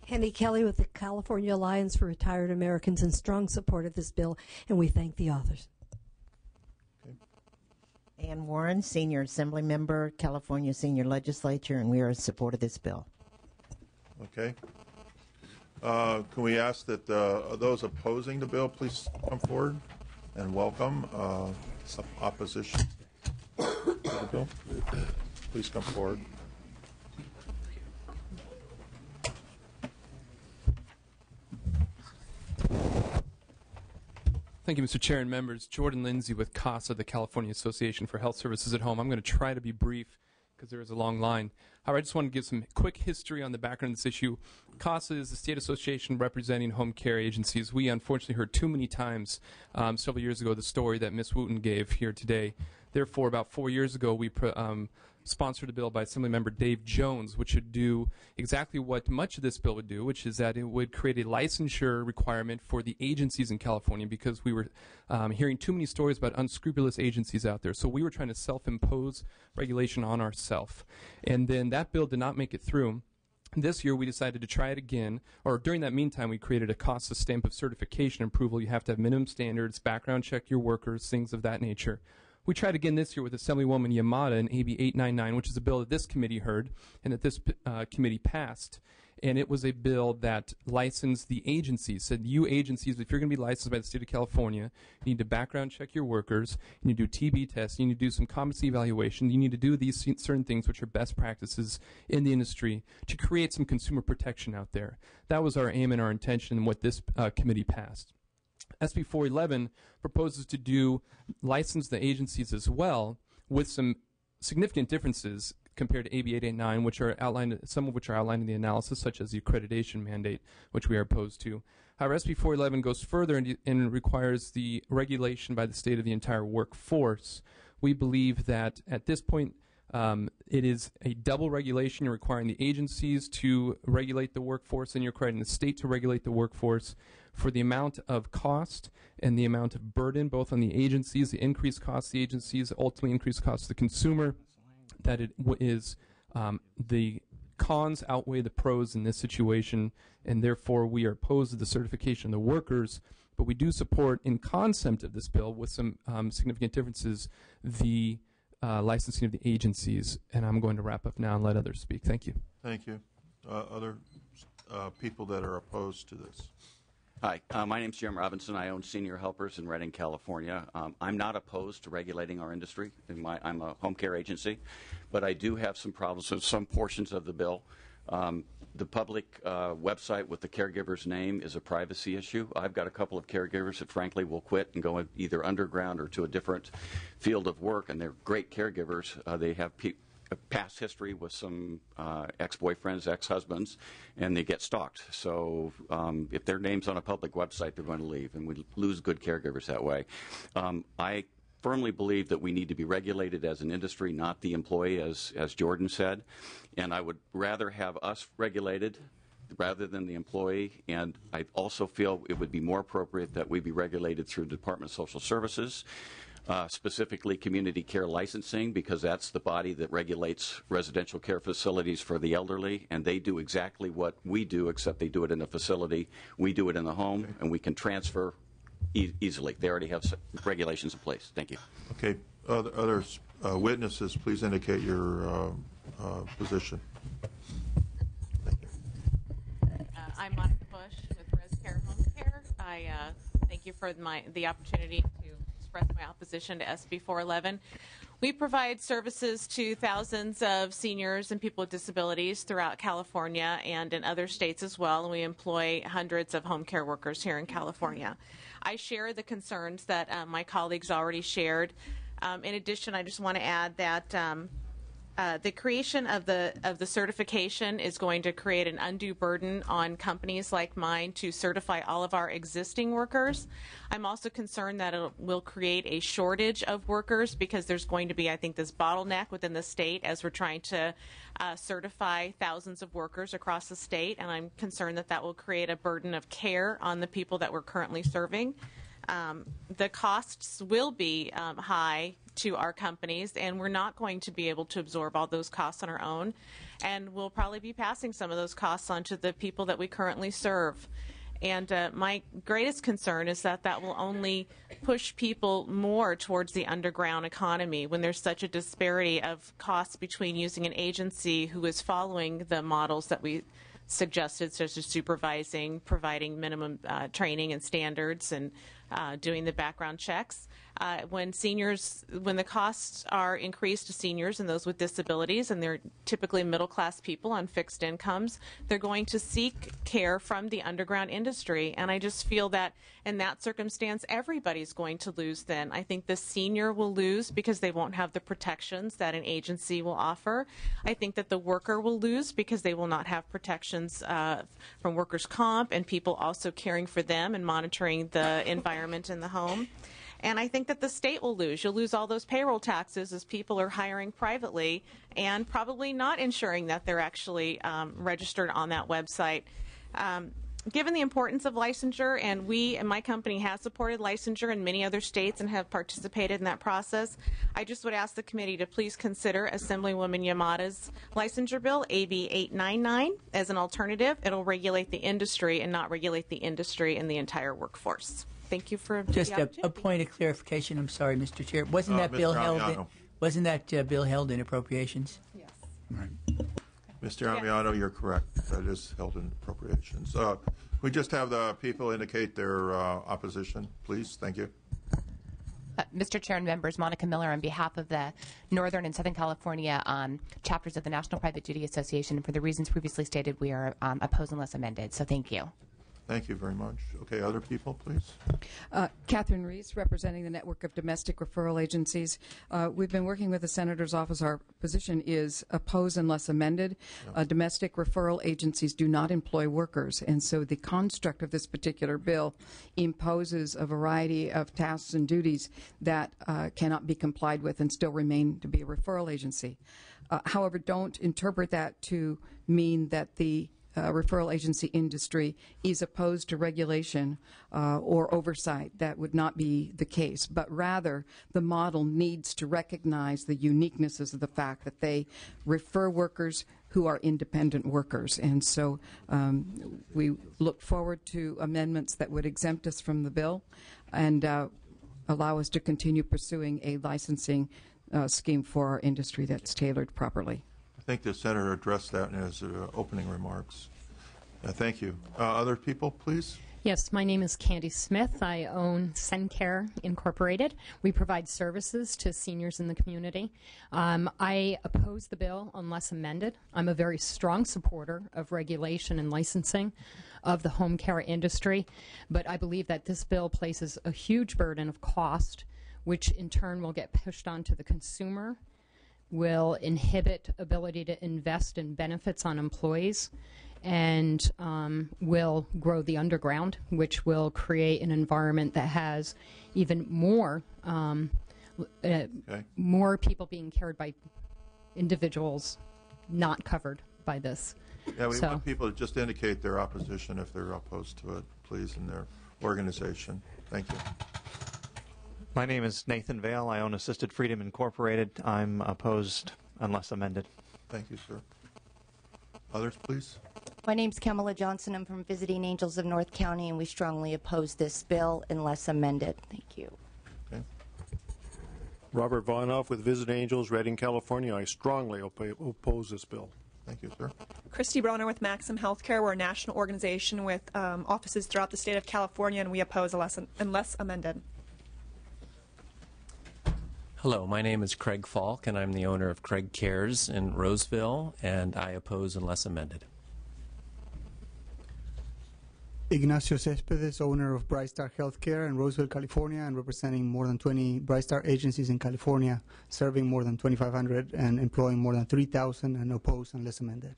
Henny Kelly with the California Alliance for Retired Americans in strong support of this bill, and we thank the authors. Ann Warren, Senior Assembly Member, California Senior Legislature, and we are in support of this bill. Okay. Can we ask that those opposing the bill please come forward and welcome opposition to the bill? Please come forward. Thank you, Mr. Chair and members. Jordan Lindsay with CASA, the California Association for Health Services at Home. I'm going to try to be brief because there is a long line. However, I just want to give some quick history on the background of this issue. CASA is the state association representing home care agencies. We unfortunately heard too many times several years ago the story that Ms. Wooten gave here today. Therefore, about 4 years ago, we sponsored a bill by Assemblymember Dave Jones, which would do exactly what much of this bill would do, which is that it would create a licensure requirement for the agencies in California, because we were hearing too many stories about unscrupulous agencies out there. So we were trying to self-impose regulation on ourselves. And then that bill did not make it through. This year, we decided to try it again, or during that meantime, we created a CASA stamp of certification approval. You have to have minimum standards, background check your workers, things of that nature. We tried again this year with Assemblywoman Yamada in AB 899, which is a bill that this committee heard and that this committee passed. And it was a bill that licensed the agencies, said you agencies, if you're going to be licensed by the state of California, you need to background check your workers, you need to do TB tests, you need to do some competency evaluation, you need to do these certain things which are best practices in the industry to create some consumer protection out there. That was our aim and our intention and what this committee passed. SB 411 proposes to license the agencies as well, with some significant differences compared to AB 889, which are outlined, some of which are outlined in the analysis, such as the accreditation mandate, which we are opposed to. However, SB 411 goes further and requires the regulation by the state of the entire workforce. We believe that at this point, it is a double regulation. You're requiring the agencies to regulate the workforce, and you're requiring the state to regulate the workforce for the amount of cost and the amount of burden, both on the agencies, the increased cost of the agencies, ultimately increased cost to the consumer, that it is the cons outweigh the pros in this situation, and therefore we are opposed to the certification of the workers, but we do support in concept of this bill with some significant differences the licensing of the agencies. And I'm going to wrap up now and let others speak. Thank you. Thank you. Other people that are opposed to this? Hi, my name's Jim Robinson. I own Senior Helpers in Redding, California. I'm not opposed to regulating our industry. I'm a home care agency, but I do have some problems with some portions of the bill. The public website with the caregiver's name is a privacy issue. I've got a couple of caregivers that frankly will quit and go either underground or to a different field of work, and they're great caregivers. They have a past history with some ex-boyfriends, ex-husbands, and they get stalked. So if their name's on a public website, they're going to leave, and we lose good caregivers that way. I firmly believe that we need to be regulated as an industry, not the employee, as Jordan said. And I would rather have us regulated rather than the employee. And I also feel it would be more appropriate that we be regulated through the Department of Social Services, specifically community care licensing, because that's the body that regulates residential care facilities for the elderly, and they do exactly what we do, except they do it in a facility. We do it in the home, and we can transfer easily. They already have regulations in place. Thank you. Okay. Other witnesses, please indicate your position. Thank you. I'm Monica Bush with Res Care Home Care. I thank you for the opportunity to express my opposition to SB 411. We provide services to thousands of seniors and people with disabilities throughout California and in other states as well, and we employ hundreds of home care workers here in California. I share the concerns that my colleagues already shared. In addition, I just want to add that the creation of the certification is going to create an undue burden on companies like mine to certify all of our existing workers. I'm also concerned that it will create a shortage of workers because there's going to be, I think, this bottleneck within the state as we're trying to certify thousands of workers across the state, and I'm concerned that that will create a burden of care on the people that we're currently serving. The costs will be high to our companies, and we're not going to be able to absorb all those costs on our own, and we'll probably be passing some of those costs on to the people that we currently serve. And my greatest concern is that that will only push people more towards the underground economy when there's such a disparity of costs between using an agency who is following the models that we suggested, such as supervising, providing minimum training and standards, and doing the background checks. When the costs are increased to seniors and those with disabilities, and they're typically middle-class people on fixed incomes, they're going to seek care from the underground industry. And I just feel that in that circumstance, everybody's going to lose then. I think the senior will lose because they won't have the protections that an agency will offer. I think that the worker will lose because they will not have protections from workers' comp and people also caring for them and monitoring the environment in the home. And I think that the state will lose. You'll lose all those payroll taxes as people are hiring privately and probably not ensuring that they're actually registered on that website. Given the importance of licensure, and we and my company has supported licensure in many other states and have participated in that process, I just would ask the committee to please consider Assemblywoman Yamada's licensure bill, AB 899, as an alternative. It'll regulate the industry and not regulate the industry and the entire workforce. Thank you for just the a point of clarification. I'm sorry, Mr. Chair. Wasn't that bill held? Wasn't that bill held in appropriations? Yes. Right. Mr. Amiano, you're correct. That is held in appropriations. We just have the people indicate their opposition, please. Thank you. Mr. Chair and members, Monica Miller on behalf of the Northern and Southern California chapters of the National Private Duty Association. For the reasons previously stated, we are opposed unless amended. So thank you. Thank you very much. Okay, other people, please. Catherine Reese, representing the Network of Domestic Referral Agencies. We've been working with the Senator's office. Our position is oppose unless amended. Domestic referral agencies do not employ workers, and so the construct of this particular bill imposes a variety of tasks and duties that cannot be complied with and still remain to be a referral agency. However, don't interpret that to mean that the referral agency industry is opposed to regulation or oversight. That would not be the case, but rather the model needs to recognize the uniquenesses of the fact that they refer workers who are independent workers. And so we look forward to amendments that would exempt us from the bill and allow us to continue pursuing a licensing scheme for our industry that's tailored properly. I think the Senator addressed that in his opening remarks. Thank you. Other people, please? Yes, my name is Candy Smith. I own SenCare Incorporated. We provide services to seniors in the community. I oppose the bill unless amended. I'm a very strong supporter of regulation and licensing of the home care industry, but I believe that this bill places a huge burden of cost, which in turn will get pushed onto the consumer, will inhibit ability to invest in benefits on employees, and will grow the underground, which will create an environment that has even more more people being cared by individuals not covered by this. Yeah, we want people to just indicate their opposition if they're opposed to it, please, in their organization. Thank you. My name is Nathan Vale. I own Assisted Freedom Incorporated. I'm opposed unless amended. Thank you, sir. Others, please. My name's Kamala Johnson. I'm from Visiting Angels of North County, and we strongly oppose this bill unless amended. Thank you. Okay. Robert Vonoff with Visiting Angels, Redding, California. I strongly oppose this bill. Thank you, sir. Christy Broner with Maxim Healthcare. We're a national organization with offices throughout the state of California, and we oppose unless amended. Hello, my name is Craig Falk, and I'm the owner of Craig Cares in Roseville, and I oppose unless amended. Ignacio Cespedes, owner of Brightstar Healthcare in Roseville, California, and representing more than 20 Brightstar agencies in California, serving more than 2,500 and employing more than 3,000, and oppose unless amended.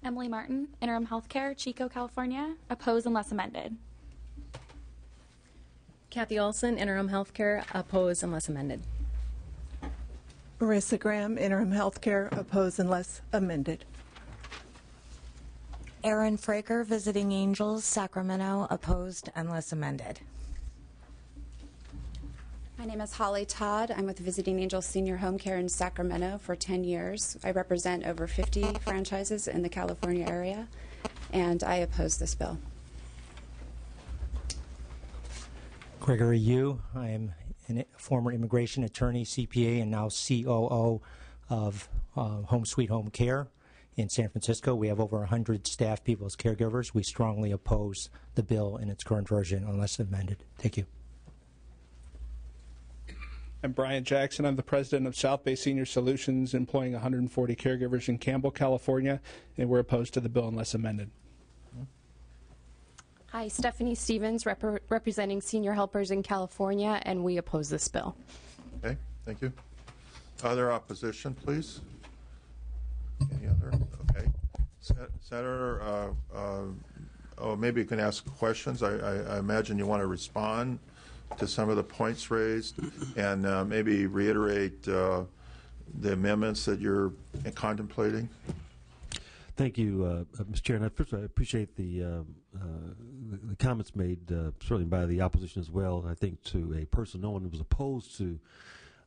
Emily Martin, Interim Healthcare, Chico, California, oppose unless amended. Kathy Olson, Interim Healthcare, oppose unless amended. Marissa Graham, Interim Healthcare, oppose unless amended. Erin Fraker, Visiting Angels, Sacramento, opposed unless amended. My name is Holly Todd. I'm with Visiting Angels Senior Home Care in Sacramento for 10 years. I represent over 50 franchises in the California area, and I oppose this bill. Gregory Yu. I am a former immigration attorney, CPA, and now COO of Home Sweet Home Care in San Francisco. We have over 100 staff people as caregivers. We strongly oppose the bill in its current version unless amended. Thank you. I'm Brian Jackson. I'm the president of South Bay Senior Solutions, employing 140 caregivers in Campbell, California, and we're opposed to the bill unless amended. Hi, Stephanie Stevens, representing senior helpers in California, and we oppose this bill. Okay, thank you. Other opposition, please? Any other? Okay. Senator, maybe you can ask questions. I imagine you want to respond to some of the points raised and maybe reiterate the amendments that you're contemplating. Thank you, Mr. Chair. And first, I appreciate the comments made, certainly by the opposition as well. I think to a person, no one was opposed to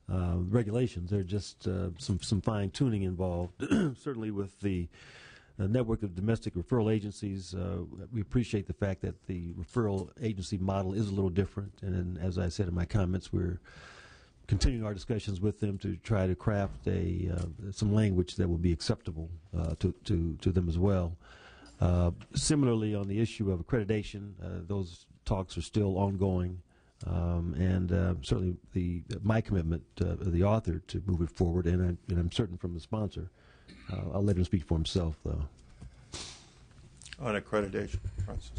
regulations. There are just some fine tuning involved. Certainly, with the network of domestic referral agencies, we appreciate the fact that the referral agency model is a little different. And as I said in my comments, we're continuing our discussions with them to try to craft some language that will be acceptable to them as well. Similarly, on the issue of accreditation, those talks are still ongoing, and certainly my commitment, the author, to move it forward, and I'm certain from the sponsor. I'll let him speak for himself, though. On accreditation process.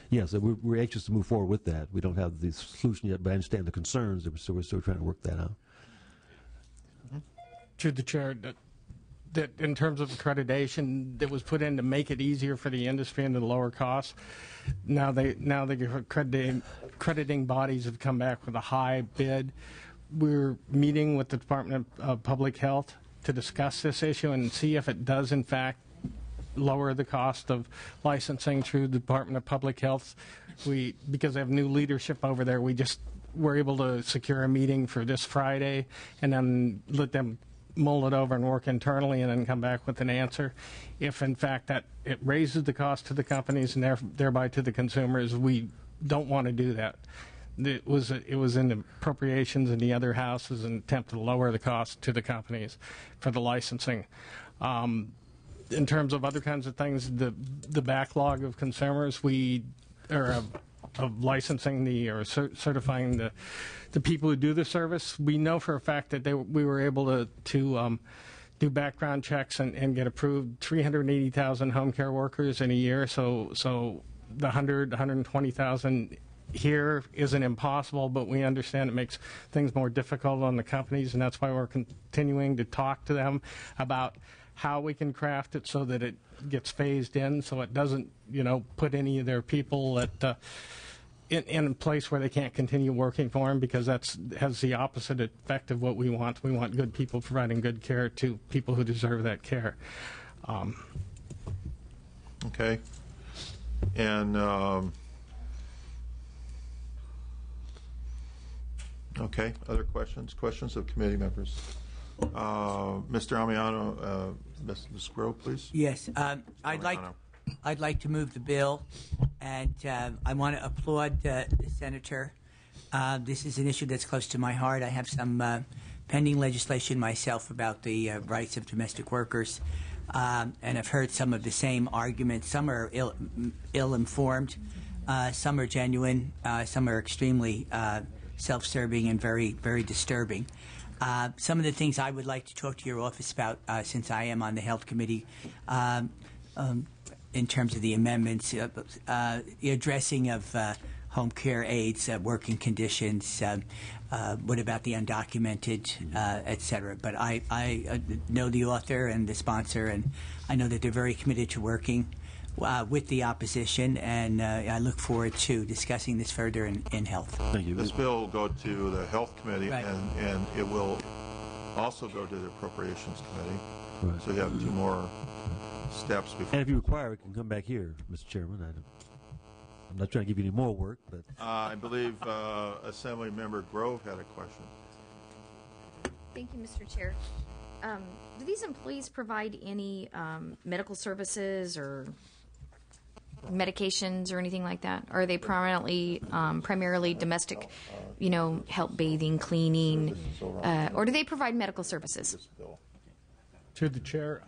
Yes, we're anxious to move forward with that. We don't have the solution yet, but I understand the concerns, so we're still trying to work that out. Through the chair, that in terms of accreditation that was put in to make it easier for the industry and to lower costs, now the accrediting bodies have come back with a high bid. We're meeting with the Department of Public Health to discuss this issue and see if it does in fact lower the cost of licensing through the Department of Public Health. Because they have new leadership over there, we're able to secure a meeting for this Friday and then let them mull it over and work internally and then come back with an answer. If in fact that it raises the cost to the companies and thereby to the consumers, we don't want to do that. It was in the appropriations in the other house as an attempt to lower the cost to the companies for the licensing. In terms of other kinds of things, the backlog of consumers, of licensing or certifying the people who do the service, we know for a fact that we were able to do background checks and get approved 380,000 home care workers in a year. So the 120,000 here isn't impossible, but we understand it makes things more difficult on the companies, and that's why we're continuing to talk to them about how we can craft it so that it gets phased in, so it doesn't, put any of their people in a place where they can't continue working for them, because that has the opposite effect of what we want. We want good people providing good care to people who deserve that care. Okay. And okay, other questions? Questions of committee members? Mr. Amiano, Ms. Grove, please. Yes, I'd like to move the bill, and I want to applaud the senator. This is an issue that's close to my heart. I have some pending legislation myself about the rights of domestic workers, and I've heard some of the same arguments. Some are ill-informed, some are genuine, some are extremely self-serving and very, very disturbing. Some of the things I would like to talk to your office about, since I am on the Health Committee, in terms of the amendments, the addressing of home care aides, working conditions, what about the undocumented, et cetera. But I know the author and the sponsor, and I know that they're very committed to working with the opposition, and I look forward to discussing this further in health. Thank you. This bill will go to the Health Committee, right, and it will also go to the Appropriations Committee. Right. So you have 2 more steps before. And if you require, it can come back here, Mr. Chairman. I'm not trying to give you any more work, but I believe Assembly Member Grove had a question. Thank you, Mr. Chair. Do these employees provide any medical services or medications or anything like that? Or are they primarily domestic, help bathing, cleaning, or do they provide medical services? To the chair,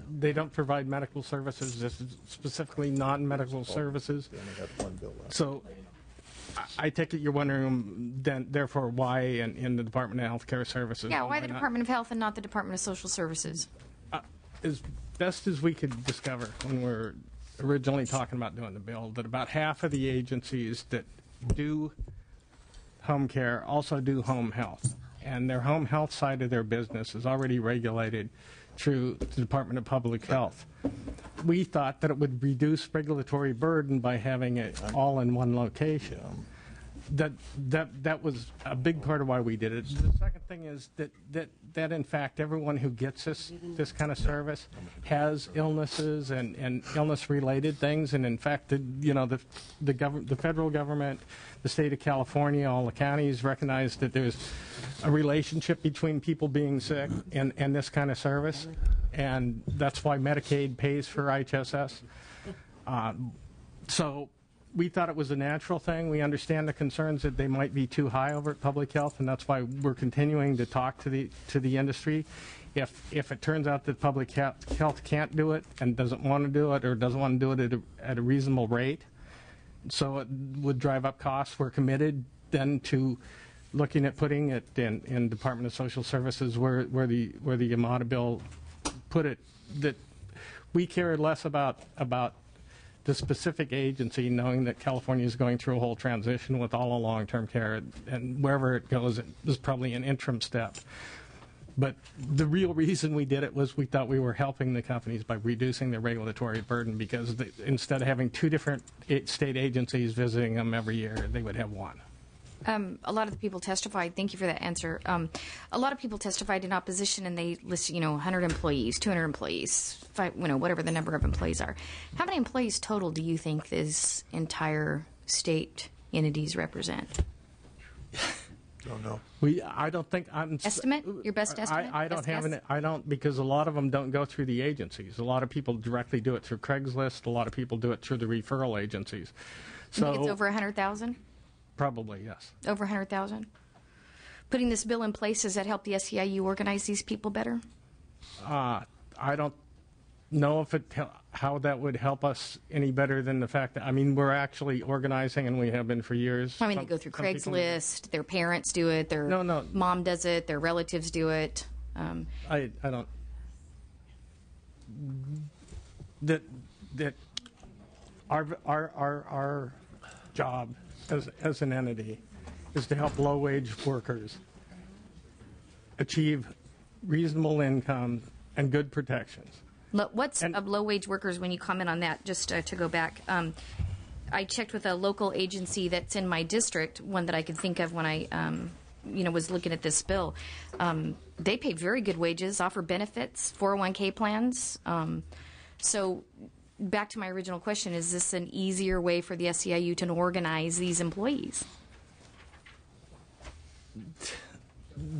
they don't provide medical services, this is specifically non-medical services. So I take it you're wondering then, therefore, why in the Department of Health Care Services? Yeah, why the Department of Health and not the Department of Social Services? As best as we could discover when we were originally talking about doing the bill, that about half of the agencies that do home care also do home health. And their home health side of their business is already regulated through the Department of Public Health. We thought that it would reduce regulatory burden by having it all in one location. That was a big part of why we did it. The second thing is that in fact everyone who gets this kind of service has illnesses and illness-related things, and in fact the federal government, the state of California, all the counties recognize that there's a relationship between people being sick and this kind of service, and that's why Medicaid pays for HSS. So we thought it was a natural thing. We understand the concerns that they might be too high over at Public Health, and that's why we're continuing to talk to the industry. If it turns out that Public Health can't do it and doesn't want to do it, or doesn't want to do it at a reasonable rate, so it would drive up costs, we're committed then to looking at putting it in Department of Social Services where the Amada bill put it, that we care less about the specific agency, knowing that California is going through a whole transition with all of long-term care, and wherever it goes, it was probably an interim step. But the real reason we did it was we thought we were helping the companies by reducing their regulatory burden, because instead of having two different state agencies visiting them every year, they would have one. A lot of the people testified. Thank you for that answer. A lot of people testified in opposition, and they listed, 100 employees, 200 employees, whatever the number of employees are. How many employees total do you think this entire state entities represent? Don't know. I don't think estimate. Your best estimate. I don't have an. I don't, because a lot of them don't go through the agencies. A lot of people directly do it through Craigslist. A lot of people do it through the referral agencies. So you think it's over 100,000. Probably, yes. Over 100,000? Putting this bill in place, does that help the SEIU organize these people better? I don't know how that would help us any better than the fact that, we're actually organizing, and we have been for years. They go through Craigslist, their parents do it, their mom does it, their relatives do it. I don't. That our job as an entity is to help low-wage workers achieve reasonable income and good protections. What's of low-wage workers, when you comment on that, just to go back? I checked with a local agency that's in my district, one that I could think of when I was looking at this bill. They pay very good wages, offer benefits, 401k plans. So back to my original question, is this an easier way for the SEIU to organize these employees?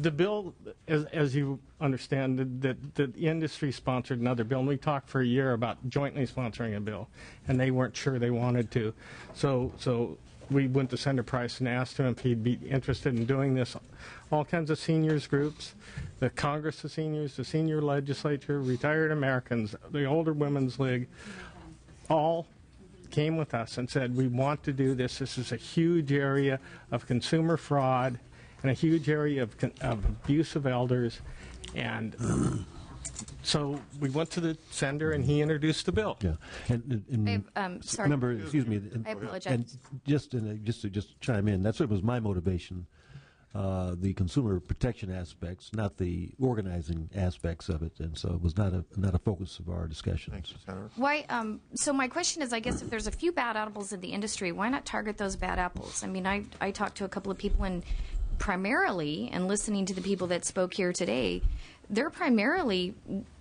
The bill, as you understand, the industry sponsored another bill, and we talked for a year about jointly sponsoring a bill, and they weren't sure they wanted to. So we went to Senator Price and asked him if he'd be interested in doing this. All kinds of seniors groups, the Congress of Seniors, the Senior Legislature, Retired Americans, the Older Women's League, all came with us and said, we want to do this. This is a huge area of consumer fraud and a huge area of abuse of elders. And so we went to the senator, and he introduced the bill. Yeah, sorry. Member, excuse me. I apologize. And just to chime in, that's what was my motivation. The consumer protection aspects, not the organizing aspects of it, and so it was not a focus of our discussions. Thanks, Senator. Why? So my question is, I guess if there's a few bad apples in the industry, why not target those bad apples? I talked to a couple of people, and primarily, and listening to the people that spoke here today, they're primarily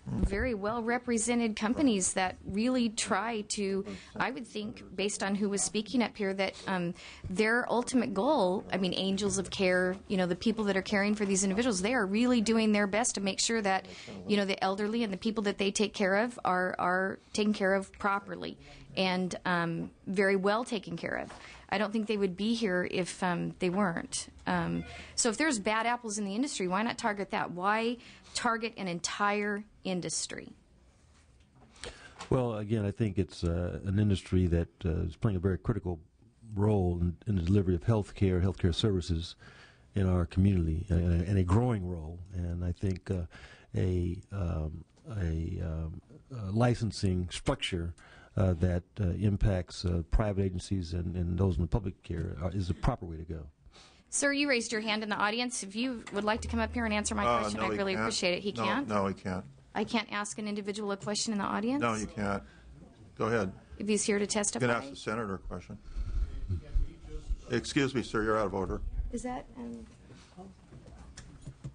very well represented companies that really try to, I would think, based on who was speaking up here, that their ultimate goal, I mean, Angels of Care, the people that are caring for these individuals, they are really doing their best to make sure that, the elderly and the people that they take care of are taken care of properly and very well taken care of. I don't think they would be here if they weren't. So if there's bad apples in the industry, why not target that? Why target an entire industry? Well, again, I think it's an industry that is playing a very critical role in the delivery of healthcare services in our community, and a growing role. And I think a licensing structure that impacts private agencies and those in the public care is the proper way to go. Sir, you raised your hand in the audience. If you would like to come up here and answer my question, no, I'd really can't. appreciate it. He can't? No, he can't. I can't ask an individual a question in the audience? No, you can't. Go ahead. If he's here to You testify? can ask the senator a question. Excuse me, sir, you're out of order. Is that...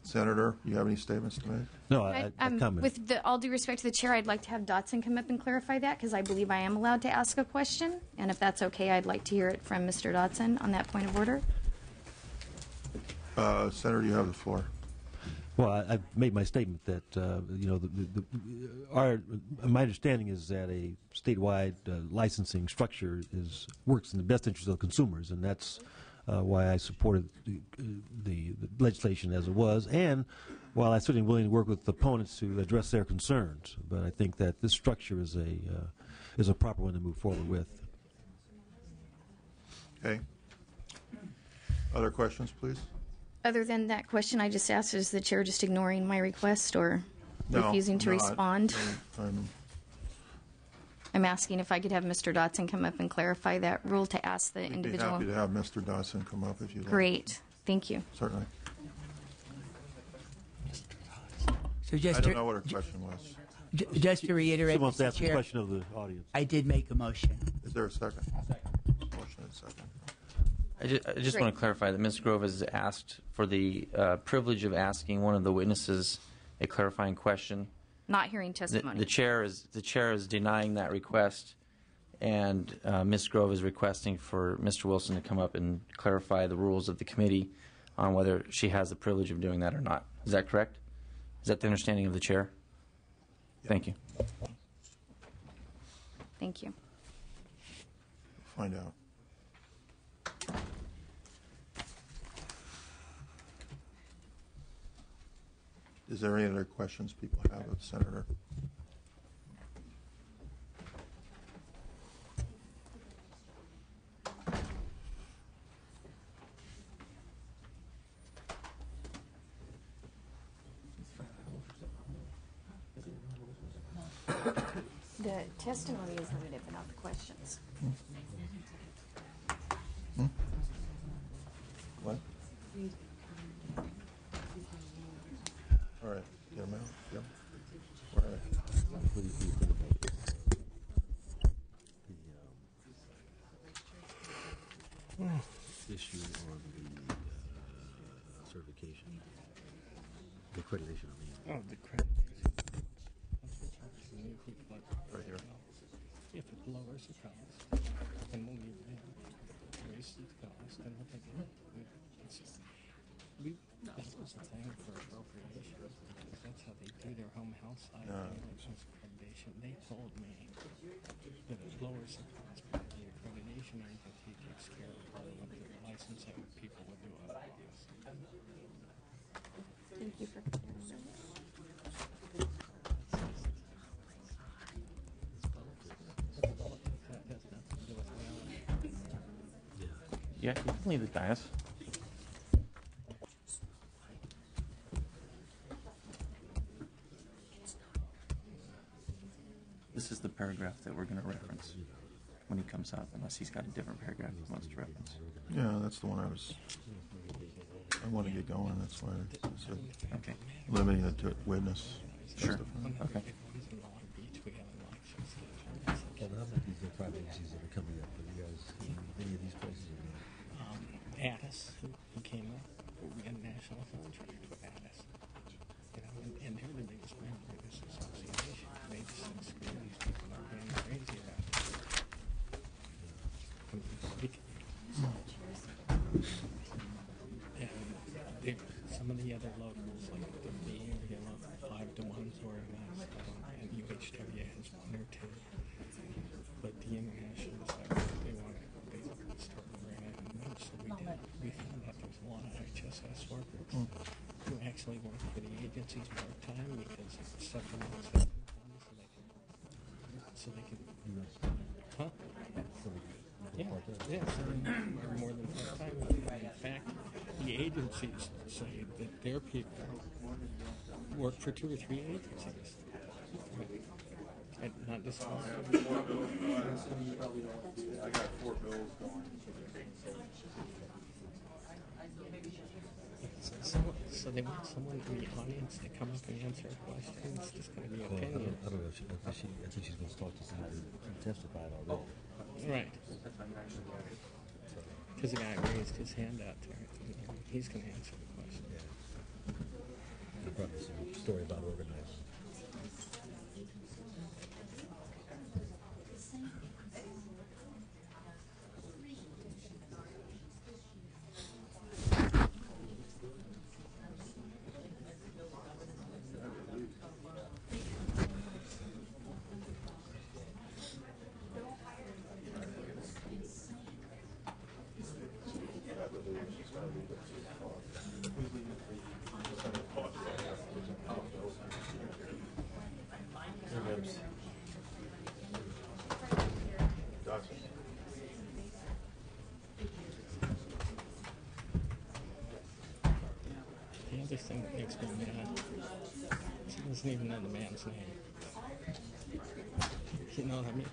Senator, you have any statements to make? No, I comment. With all due respect to the chair, I'd like to have Dotson come up and clarify that, because I believe I am allowed to ask a question. And if that's okay, I'd like to hear it from Mr. Dotson on that point of order. Senator, you have the floor. Well, I've made my statement that my understanding is that a statewide licensing structure works in the best interest of consumers, and that's why I supported the legislation as it was. And while I'm certainly willing to work with opponents to address their concerns, but I think that this structure is a proper one to move forward with. Okay. Other questions, please? Other than that question I just asked, is the chair just ignoring my request or refusing to respond? I'm asking if I could have Mr. Dotson come up and clarify that rule to ask the individual. I'd be happy to have Mr. Dotson come up if you'd like. Great. Thank you. Certainly. So just I don't know what her question was. Just to reiterate, She wants to Mr. ask the Chair, question of the audience. I did make a motion. Is there a second? Motion and second. I just want to clarify that Ms. Grove has asked for the privilege of asking one of the witnesses a clarifying question. Not hearing testimony. The chair is denying that request, and Ms. Grove is requesting for Mr. Wilson to come up and clarify the rules of the committee on whether she has the privilege of doing that or not. Is that correct? Is that the understanding of the chair? Thank you. Thank you. Find out. Is there any other questions people have of the senator? The testimony is limited, but not the questions. What? All right. Get them out. Yep. All right. Issue on the certification, the accreditation. Oh, the accreditation. Right here. If it lowers the cost, then we'll need to raise the cost, and we'll take it. That was the thing for appropriation, because that's how they do their home health side accreditation. They told me that it lowers the cost because the accreditation entity takes care of what the licensing people would do otherwise. Thank you for Yeah, you can leave the dais. This is the paragraph that we're going to reference when he comes up, unless he's got a different paragraph he wants to reference. Yeah, that's the one I want to get going. That's why I said limiting it to witness. Sure. Okay. Kevin, how about these private agencies that are coming up? Have you guys seen any of these places? Addis, who came up, we got a national contract with Addis. And they're the other locals, like the area of 5 to 1's organized, and UHWA has 1 or 2. But the international side, they want to start organizing them. So we found out there's a lot of HSS workers who actually work for the agencies part-time because it's supplemental so they can, huh? Yeah, so they're more than part-time. In fact, the agencies say that their people work for 2 or 3 agencies. And not just one. I got 4 bills going. So they want someone in the audience to come up and answer a question. It's just going to be opinion. I don't know. I think she's going to talk to somebody who testified already. Right. Because the guy raised his hand out there. He's going to answer the question. Yeah. Probably some story about organizing. The other thing that makes me mad, she doesn't even know the man's name. You know what I mean?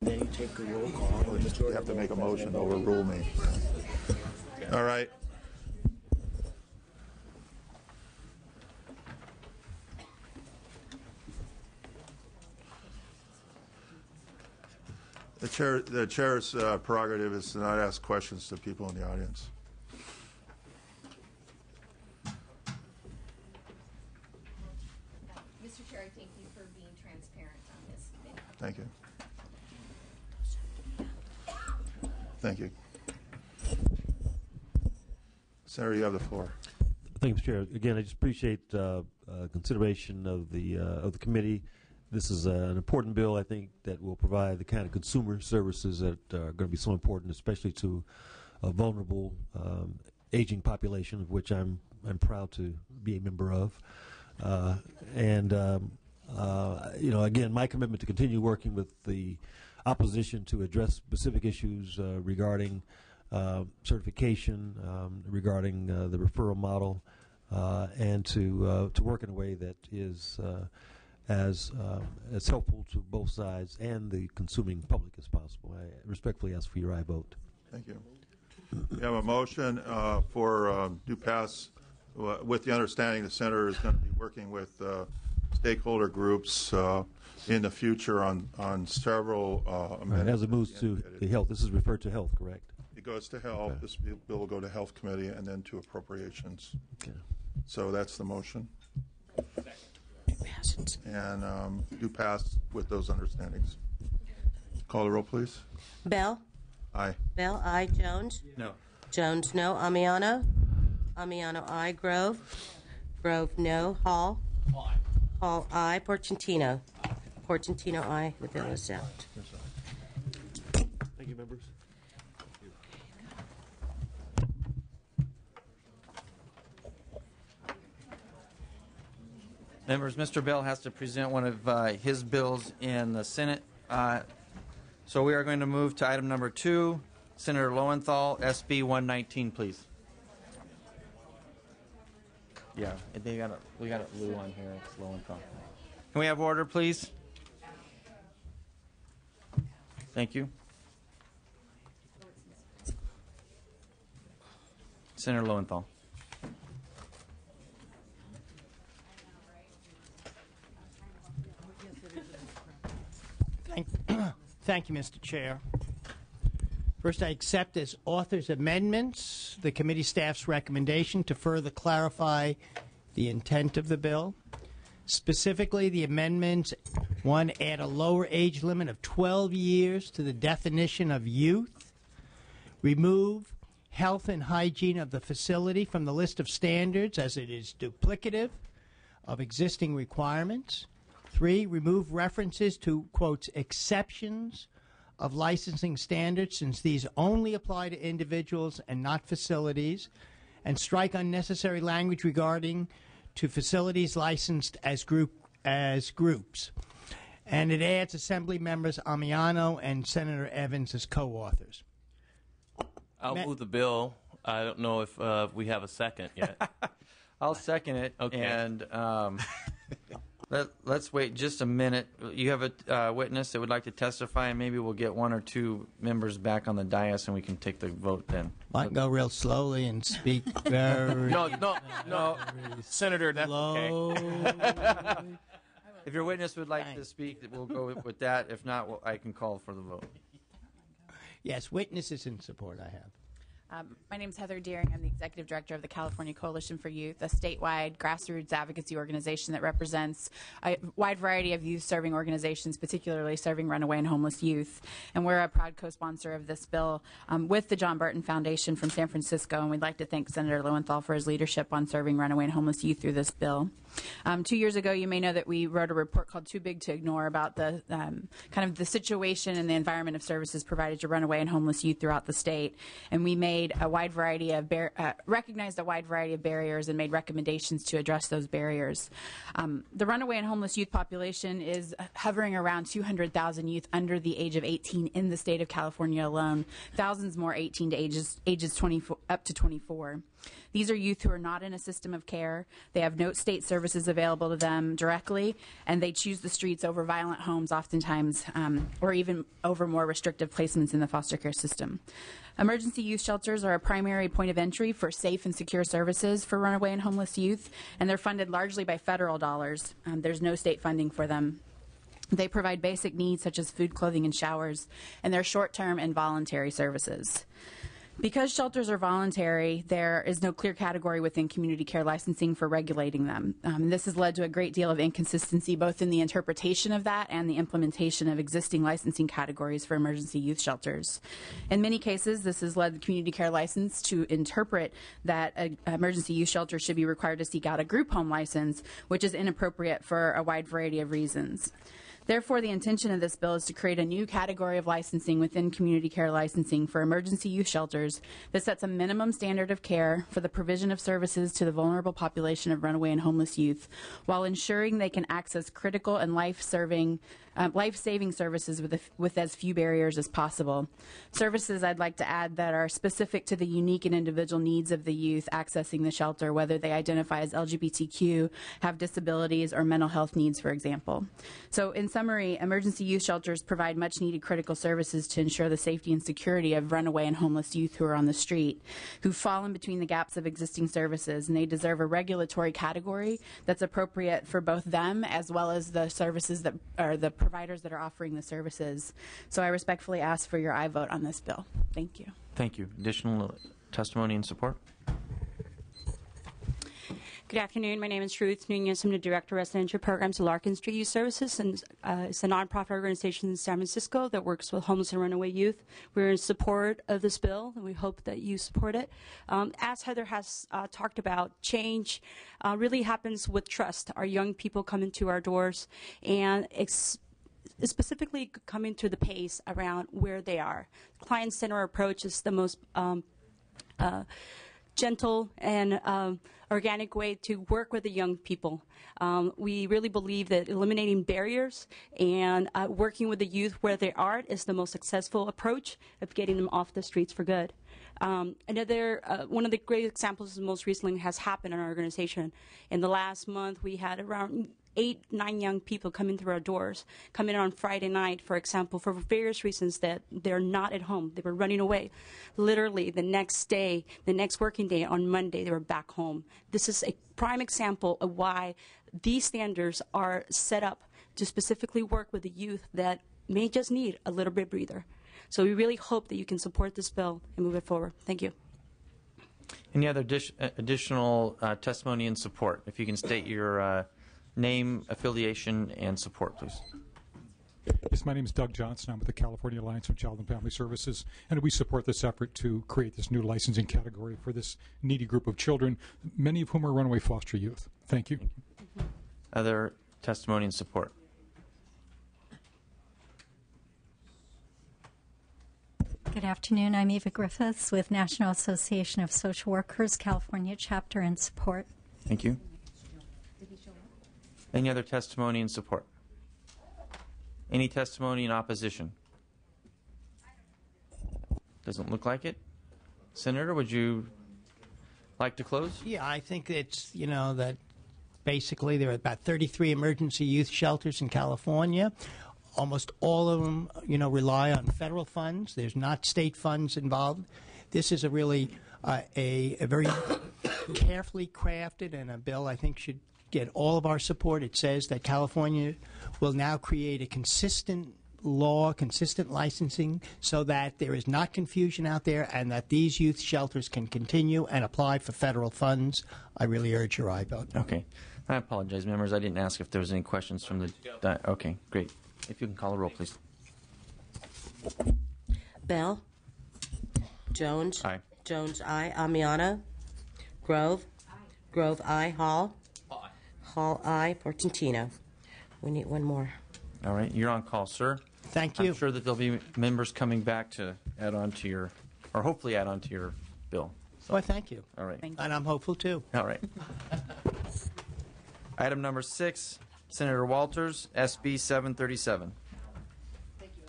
Then you take a roll call. Or just you have to make a motion to overrule me. All right. The chair's prerogative is to not ask questions to people in the audience. Mr. Chair, I thank you for being transparent on this. Thank you. Thank you. Senator, you have the floor. Thank you, Mr. Chair. Again, I just appreciate consideration of the committee. This is an important bill, I think, that will provide the kind of consumer services that are going to be so important, especially to a vulnerable aging population, of which I'm proud to be a member of. Again, my commitment to continue working with the opposition to address specific issues regarding certification, regarding the referral model, and to work in a way that is as helpful to both sides and the consuming public as possible. I respectfully ask for your aye vote. Thank you. We have a motion for due pass with the understanding the Senator is going to be working with stakeholder groups in the future on several amendments. As it moves to the health, this is referred to health, correct? It goes to health. Okay. This bill will go to Health Committee and then to Appropriations. Okay. So that's the motion. And do pass with those understandings. Call the roll, please. Bell? Aye. Bell, aye. Jones? No. Jones, no. Amiano? Amiano, aye. Grove? Grove, no. Hall? Aye. Hall, aye. Porcentino? Porcentino, aye. The bill is out. Thank you, members. Members, Mr. Bell has to present one of his bills in the Senate. So we are going to move to item number 2, Senator Lowenthal, SB 119, please. Yeah, we got a Lou on here. It's Lowenthal. Can we have order, please? Thank you. Senator Lowenthal. Thank you, Mr. Chair. First, I accept as author's amendments the committee staff's recommendation to further clarify the intent of the bill. Specifically, the amendments, 1, add a lower age limit of 12 years to the definition of youth, remove health and hygiene of the facility from the list of standards as it is duplicative of existing requirements. 3, remove references to, quote, exceptions of licensing standards, since these only apply to individuals and not facilities, and strike unnecessary language regarding to facilities licensed as groups. And it adds Assembly members Amiano and Senator Evans as co-authors. I'll move the bill. I don't know if we have a second yet. I'll second it. Okay. And let's wait just a minute. You have a witness that would like to testify, and maybe we'll get 1 or 2 members back on the dais, and we can take the vote then. Might go real slowly and speak very No, Senator, that's okay. If your witness would like to speak, we'll go with that. If not, I can call for the vote. Yes, witnesses in support I have. My name is Heather Deering. I'm the Executive Director of the California Coalition for Youth, a statewide grassroots advocacy organization that represents a wide variety of youth-serving organizations, particularly serving runaway and homeless youth. And we're a proud co-sponsor of this bill with the John Burton Foundation from San Francisco, and we'd like to thank Senator Lowenthal for his leadership on serving runaway and homeless youth through this bill. 2 years ago, you may know that we wrote a report called Too Big to Ignore about the kind of the situation and the environment of services provided to runaway and homeless youth throughout the state. And we made a wide variety of recognized a wide variety of barriers and made recommendations to address those barriers. The runaway and homeless youth population is hovering around 200,000 youth under the age of 18 in the state of California alone. Thousands more 18 to ages 24 up to 24. These are youth who are not in a system of care. They have no state services available to them directly, and they choose the streets over violent homes oftentimes, or even over more restrictive placements in the foster care system. Emergency youth shelters are a primary point of entry for safe and secure services for runaway and homeless youth, and they're funded largely by federal dollars. There's no state funding for them. They provide basic needs such as food, clothing, and showers, and they're short-term and voluntary services. Because shelters are voluntary, there is no clear category within community care licensing for regulating them. This has led to a great deal of inconsistency both in the interpretation of that and the implementation of existing licensing categories for emergency youth shelters. In many cases, this has led the community care license to interpret that an emergency youth shelter should be required to seek out a group home license, which is inappropriate for a wide variety of reasons. Therefore, the intention of this bill is to create a new category of licensing within community care licensing for emergency youth shelters that sets a minimum standard of care for the provision of services to the vulnerable population of runaway and homeless youth, while ensuring they can access critical and life-saving services with as few barriers as possible. Services, I'd like to add, that are specific to the unique and individual needs of the youth accessing the shelter, whether they identify as LGBTQ, have disabilities, or mental health needs, for example. So in summary, emergency youth shelters provide much needed critical services to ensure the safety and security of runaway and homeless youth who are on the street, who fall in between the gaps of existing services, and they deserve a regulatory category that's appropriate for both them as well as the services that are the providers that are offering the services. So I respectfully ask for your aye vote on this bill. Thank you. Thank you. Additional testimony and support? Good afternoon. My name is Ruth Nunez. I'm the Director of Residential Programs at Larkin Street Youth Services, and it's a nonprofit organization in San Francisco that works with homeless and runaway youth. We're in support of this bill, and we hope that you support it. As Heather has talked about, change really happens with trust. Our young people come into our doors, and specifically coming to the pace around where they are. Client-centered approach is the most gentle and organic way to work with the young people. We really believe that eliminating barriers and working with the youth where they are is the most successful approach of getting them off the streets for good. Another one of the great examples most recently has happened in our organization. In the last month, we had around 8-9 young people coming through our doors, coming in on Friday night, for example, for various reasons that they're not at home. They were running away. Literally, the next day, the next working day on Monday, they were back home. This is a prime example of why these standards are set up to specifically work with the youth that may just need a little bit breather. So we really hope that you can support this bill and move it forward. Thank you. Any other additional testimony and support? If you can state your name, affiliation, and support, please. Yes, my name is Doug Johnson. I'm with the California Alliance on Child and Family Services, and we support this effort to create this new licensing category for this needy group of children, many of whom are runaway foster youth. Thank you. Other testimony and support? Good afternoon. I'm Eva Griffiths with National Association of Social Workers, California Chapter, and support. Thank you. Any other testimony and support? Any testimony in opposition? Doesn't look like it. Senator, would you like to close? Yeah, I think it's, that basically there are about 33 emergency youth shelters in California. Almost all of them, rely on federal funds. There's not state funds involved. This is a really a very carefully crafted and a bill I think should get all of our support. It says that California will now create a consistent law, consistent licensing, so that there is not confusion out there and that these youth shelters can continue and apply for federal funds. I really urge your aye vote. Okay. I apologize, members. I didn't ask if there was any questions from the... Okay, great. If you can call a roll, please. Bell? Jones? Aye. Jones, aye. Amiano? Grove? Aye. Grove, aye. Hall? Aye. Hall, aye. Portantino. We need one more. All right. You're on call, sir. Thank you. I'm sure that there'll be members coming back to add on to your, or hopefully add on to your bill. So. Well, thank you. All right. And I'm hopeful, too. All right. Item number 6, Senator Walters, SB 737. Thank you,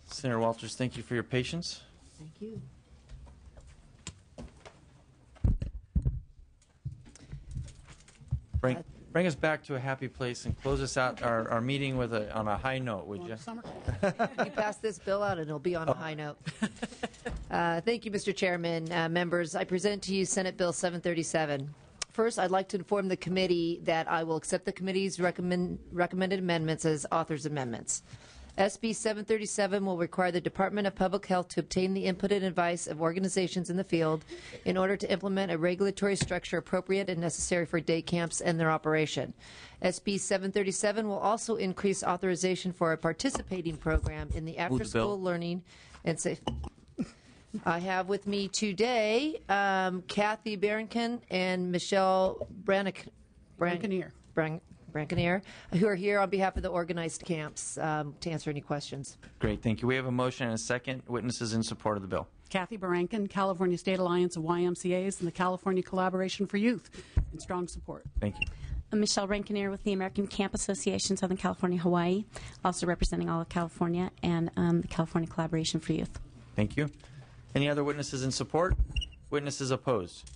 Senator Walters, thank you for your patience. Thank you. bring us back to a happy place and close us out our meeting with on a high note, would you? You pass this bill out and it'll be on a high note. Thank you, Mr. Chairman. Members, I present to you Senate Bill 737. First, I'd like to inform the committee that I will accept the committee's recommended amendments as author's amendments. SB 737 will require the Department of Public Health to obtain the input and advice of organizations in the field in order to implement a regulatory structure appropriate and necessary for day camps and their operation. SB 737 will also increase authorization for a participating program in the after-school learning and safe. I have with me today Kathy Barrington and Michelle Branconier, who are here on behalf of the organized camps to answer any questions. Great, thank you. We have a motion and a second. Witnesses in support of the bill. Kathy Barankin, California State Alliance of YMCAs and the California Collaboration for Youth, in strong support. Thank you. I'm Michelle Rankinier with the American Camp Association, Southern California, Hawaii, also representing all of California and the California Collaboration for Youth. Thank you. Any other witnesses in support? Witnesses opposed?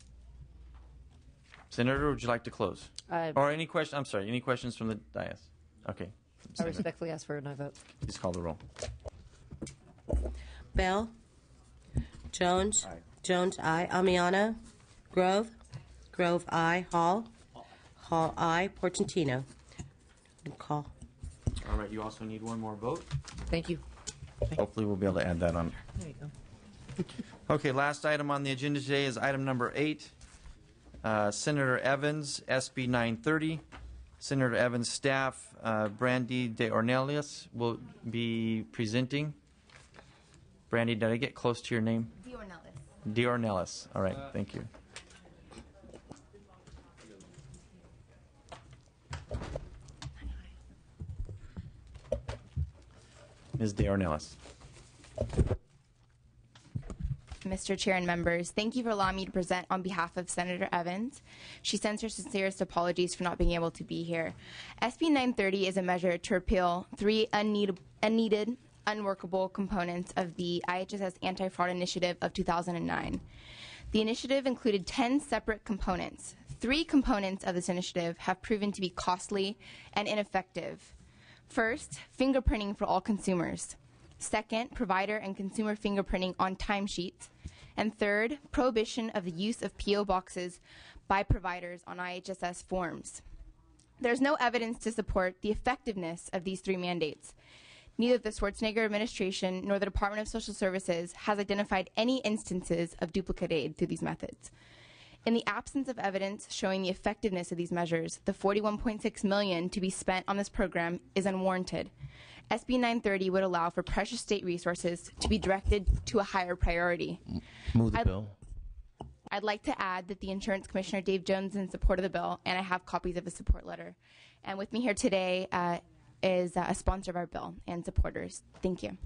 Senator, would you like to close? Or any question? I'm sorry. Any questions from the dais? Okay. I respectfully ask for a no vote. Please call the roll. Bell? Jones? Aye. Jones, aye. Amiana? Grove? Grove, aye. Hall? Hall, aye. Portantino? Call. All right. You also need one more vote. Thank you. Hopefully we'll be able to add that on. There you go. Okay, last item on the agenda today is item number 8. Senator Evans, SB 930. Senator Evans' staff, Brandy De Ornelas, will be presenting. Brandy, did I get close to your name? De Ornelas. De Ornelas. All right, thank you. Ms. De Ornelas. Mr. Chair and members, thank you for allowing me to present on behalf of Senator Evans. She sends her sincerest apologies for not being able to be here. SB 930 is a measure to repeal 3 unneeded, unworkable components of the IHSS Anti-Fraud Initiative of 2009. The initiative included 10 separate components. 3 components of this initiative have proven to be costly and ineffective. First, fingerprinting for all consumers. Second, provider and consumer fingerprinting on timesheets. And third, prohibition of the use of P.O. boxes by providers on IHSS forms. There's no evidence to support the effectiveness of these 3 mandates. Neither the Schwarzenegger administration nor the Department of Social Services has identified any instances of duplicate aid through these methods. In the absence of evidence showing the effectiveness of these measures, the $41.6 million to be spent on this program is unwarranted. SB 930 would allow for precious state resources to be directed to a higher priority. Move the bill. I'd like to add that the Insurance Commissioner Dave Jones is in support of the bill, and I have copies of his support letter. And with me here today is a sponsor of our bill and supporters. Thank you.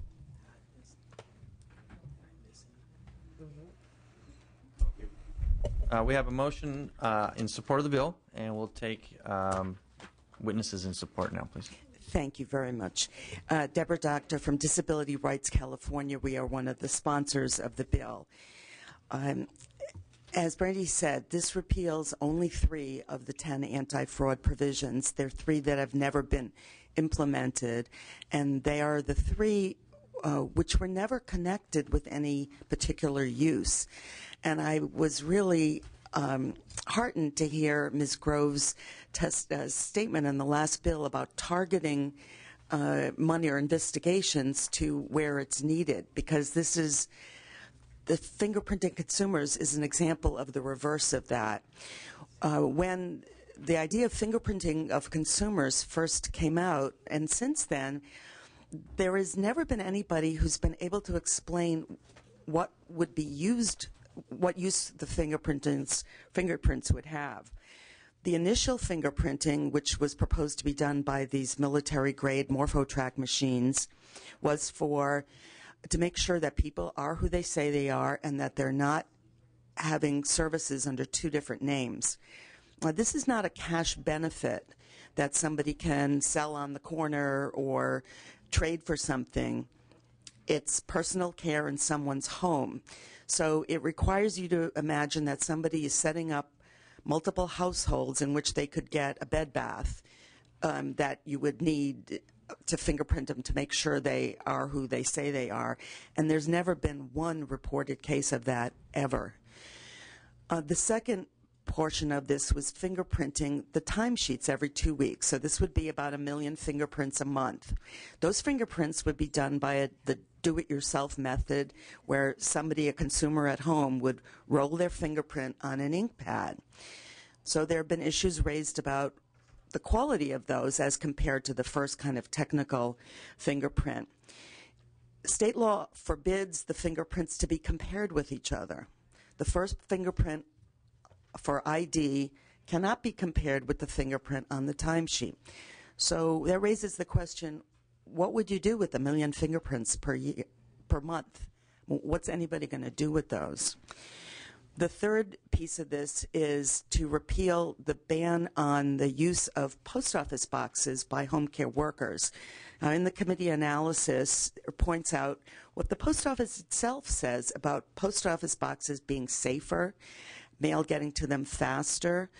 We have a motion in support of the bill, and we'll take witnesses in support now, please. Thank you very much. Deborah Doctor from Disability Rights California. We are one of the sponsors of the bill. As Brandy said, this repeals only 3 of the 10 anti-fraud provisions. There are 3 that have never been implemented, and they are the 3 which were never connected with any particular use. And I was really heartened to hear Ms. Grove's statement in the last bill about targeting money or investigations to where it's needed, because this is the fingerprinting consumers is an example of the reverse of that. When the idea of fingerprinting of consumers first came out, and since then, there has never been anybody who's been able to explain what would be used, what use the fingerprints would have. The initial fingerprinting, which was proposed to be done by these military-grade MorphoTrack machines, was to make sure that people are who they say they are and that they're not having services under 2 different names. Now, this is not a cash benefit that somebody can sell on the corner or trade for something. It's personal care in someone's home. So it requires you to imagine that somebody is setting up multiple households in which they could get a bed bath that you would need to fingerprint them to make sure they are who they say they are. And there's never been one reported case of that ever. The second portion of this was fingerprinting the timesheets every 2 weeks. So this would be about 1 million fingerprints a month. Those fingerprints would be done by the do-it-yourself method, where somebody, a consumer at home, would roll their fingerprint on an ink pad. So there have been issues raised about the quality of those as compared to the first kind of technical fingerprint. State law forbids the fingerprints to be compared with each other. The first fingerprint for ID cannot be compared with the fingerprint on the timesheet. So that raises the question, what would you do with 1 million fingerprints per month? What's anybody going to do with those? The third piece of this is to repeal the ban on the use of post office boxes by home care workers. In the committee analysis, it points out what the post office itself says about post office boxes being safer, mail getting to them faster.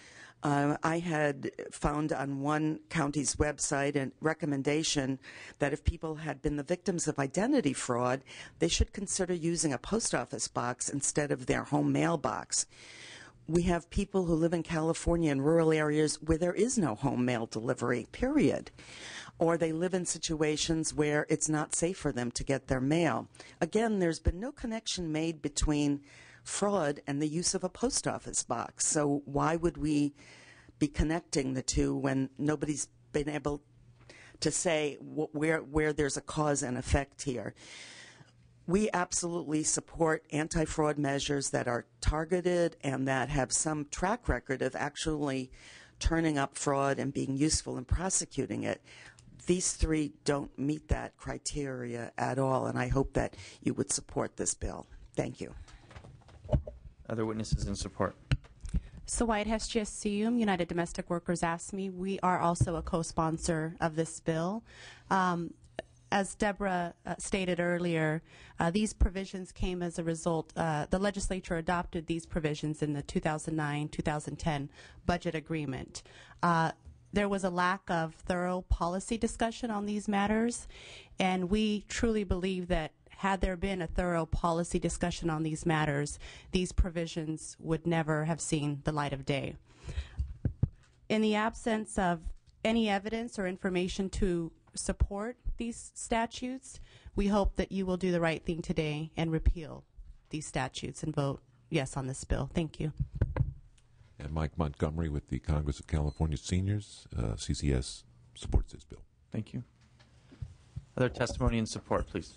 I had found on one county's website a recommendation that if people had been the victims of identity fraud, they should consider using a post office box instead of their home mailbox. We have people who live in California in rural areas where there is no home mail delivery, period. Or they live in situations where it's not safe for them to get their mail. Again, there's been no connection made between fraud and the use of a post office box. So why would we be connecting the two when nobody's been able to say where there's a cause and effect here? We absolutely support anti-fraud measures that are targeted and that have some track record of actually turning up fraud and being useful in prosecuting it. These three don't meet that criteria at all, and I hope that you would support this bill. Thank you. Other witnesses in support? So White SGSCUM, United Domestic Workers AFSCME, we are also a co-sponsor of this bill. As Deborah stated earlier, these provisions came as a result, the legislature adopted these provisions in the 2009-2010 budget agreement. There was a lack of thorough policy discussion on these matters, and we truly believe that had there been a thorough policy discussion on these matters, these provisions would never have seen the light of day. In the absence of any evidence or information to support these statutes, we hope that you will do the right thing today and repeal these statutes and vote yes on this bill. Thank you. And Mike Montgomery with the Congress of California Seniors. CCS supports this bill. Thank you. Other testimony in support, please.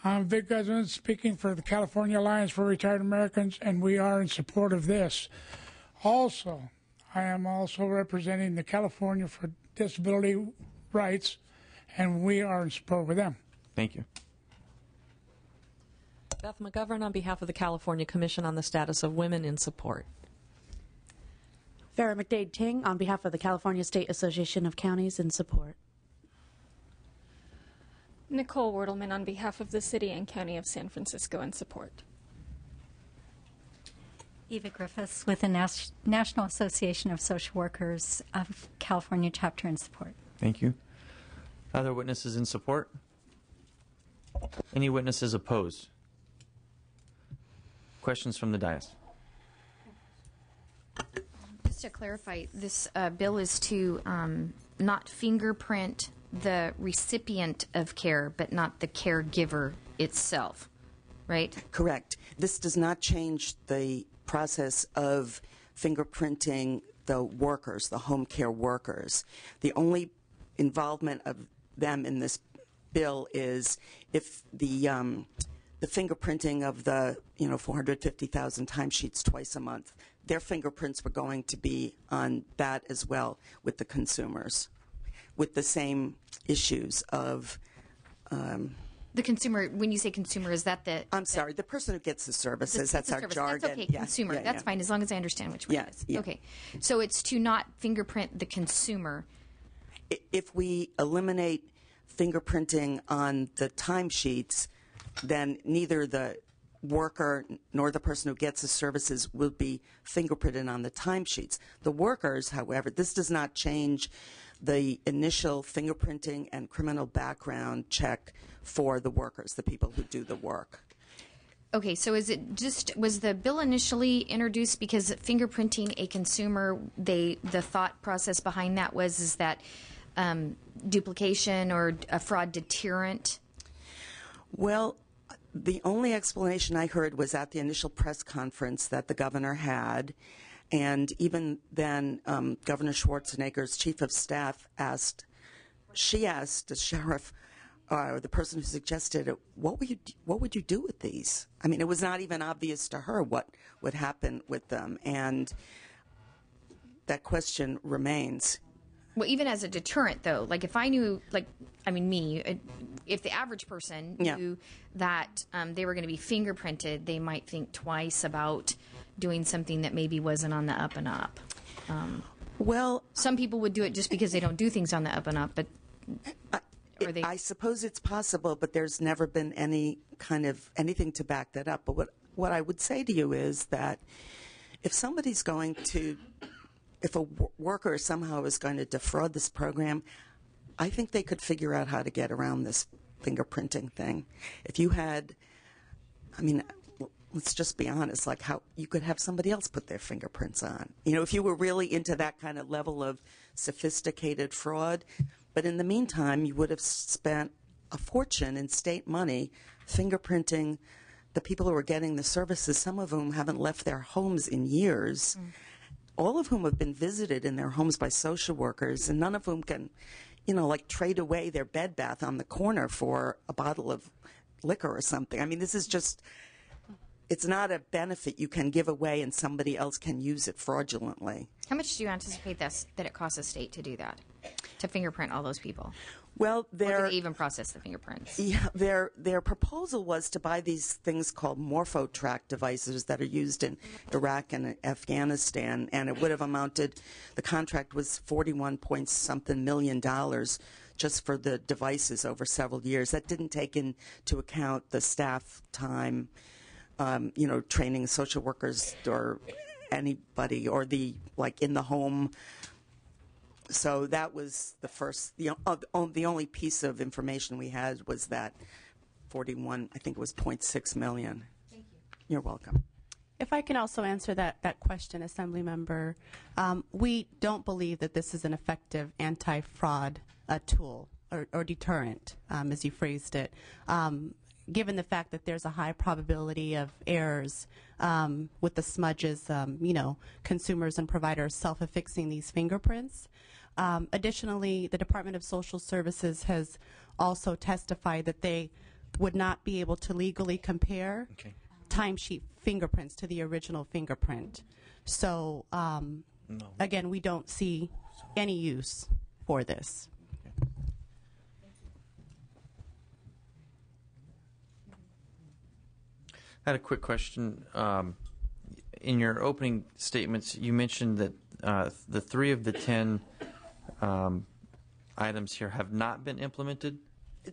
I'm Vic Guzman, speaking for the California Alliance for Retired Americans, and we are in support of this. Also, I am also representing the California for Disability Rights, and we are in support with them. Thank you. Beth McGovern on behalf of the California Commission on the Status of Women in support. Farrah McDade Ting on behalf of the California State Association of Counties in support. Nicole Wertelman on behalf of the City and County of San Francisco in support. Eva Griffiths with the National Association of Social Workers of California chapter in support. Thank you. Other witnesses in support? Any witnesses opposed? Questions from the dais? Just to clarify, this bill is to not fingerprint the recipient of care, but not the caregiver itself, right? Correct. This does not change the process of fingerprinting the workers, the home care workers. The only involvement of them in this bill is if the fingerprinting of the 450,000 timesheets twice a month, their fingerprints were going to be on that as well with the consumers, with the same issues of the consumer. When you say consumer, is that the? I'm sorry, the person who gets the services. That's our jargon. That's okay. Consumer. That's fine as long as I understand which one it is. Yeah. Okay, so it's to not fingerprint the consumer. If we eliminate fingerprinting on the timesheets, then neither the worker nor the person who gets the services will be fingerprinted on the timesheets. The workers, however, this does not change the initial fingerprinting and criminal background check for the workers, the people who do the work. Okay, so was the bill initially introduced because fingerprinting a consumer, the thought process behind that is that duplication or a fraud deterrent? Well, the only explanation I heard was at the initial press conference that the governor had, and even then Governor Schwarzenegger's chief of staff asked the sheriff, the person who suggested it, what would you do with these? I mean, it was not even obvious to her what would happen with them, and that question remains. Well, even as a deterrent, though, like if I knew, if the average person knew that they were going to be fingerprinted, they might think twice about doing something that maybe wasn't on the up and up. Well, some people would do it just because they don't do things on the up and up, but I suppose it's possible, but there's never been any kind of anything to back that up. But what I would say to you is that if somebody's going to, if a worker somehow is going to defraud this program, I think they could figure out how to get around this fingerprinting thing. If you had, let's just be honest, like how you could have somebody else put their fingerprints on. You know, if you were really into that kind of level of sophisticated fraud. But in the meantime, you would have spent a fortune in state money fingerprinting the people who are getting the services, some of whom haven't left their homes in years, all of whom have been visited in their homes by social workers, and none of whom can, trade away their bed bath on the corner for a bottle of liquor or something. I mean, this is just, it's not a benefit you can give away and somebody else can use it fraudulently. How much do you anticipate that it costs a state to do that, to fingerprint all those people? Well, or do they even process the fingerprints? Yeah, their proposal was to buy these things called MorphoTrack devices that are used in Iraq and Afghanistan, and it would have amounted, the contract was $41-point-something million just for the devices over several years. That didn't take into account the staff time, training social workers or anybody, or the in the home. So that was the first. The only piece of information we had was that 41. I think it was 0.6 million. Thank you. You're welcome. If I can also answer that question, Assembly Member, we don't believe that this is an effective anti-fraud tool or deterrent, as you phrased it. Given the fact that there's a high probability of errors with the smudges, consumers and providers self-affixing these fingerprints. Additionally, the Department of Social Services has also testified that they would not be able to legally compare timesheet fingerprints to the original fingerprint. So, again, we don't see any use for this. I had a quick question. In your opening statements, you mentioned that the 3 of the 10 items here have not been implemented?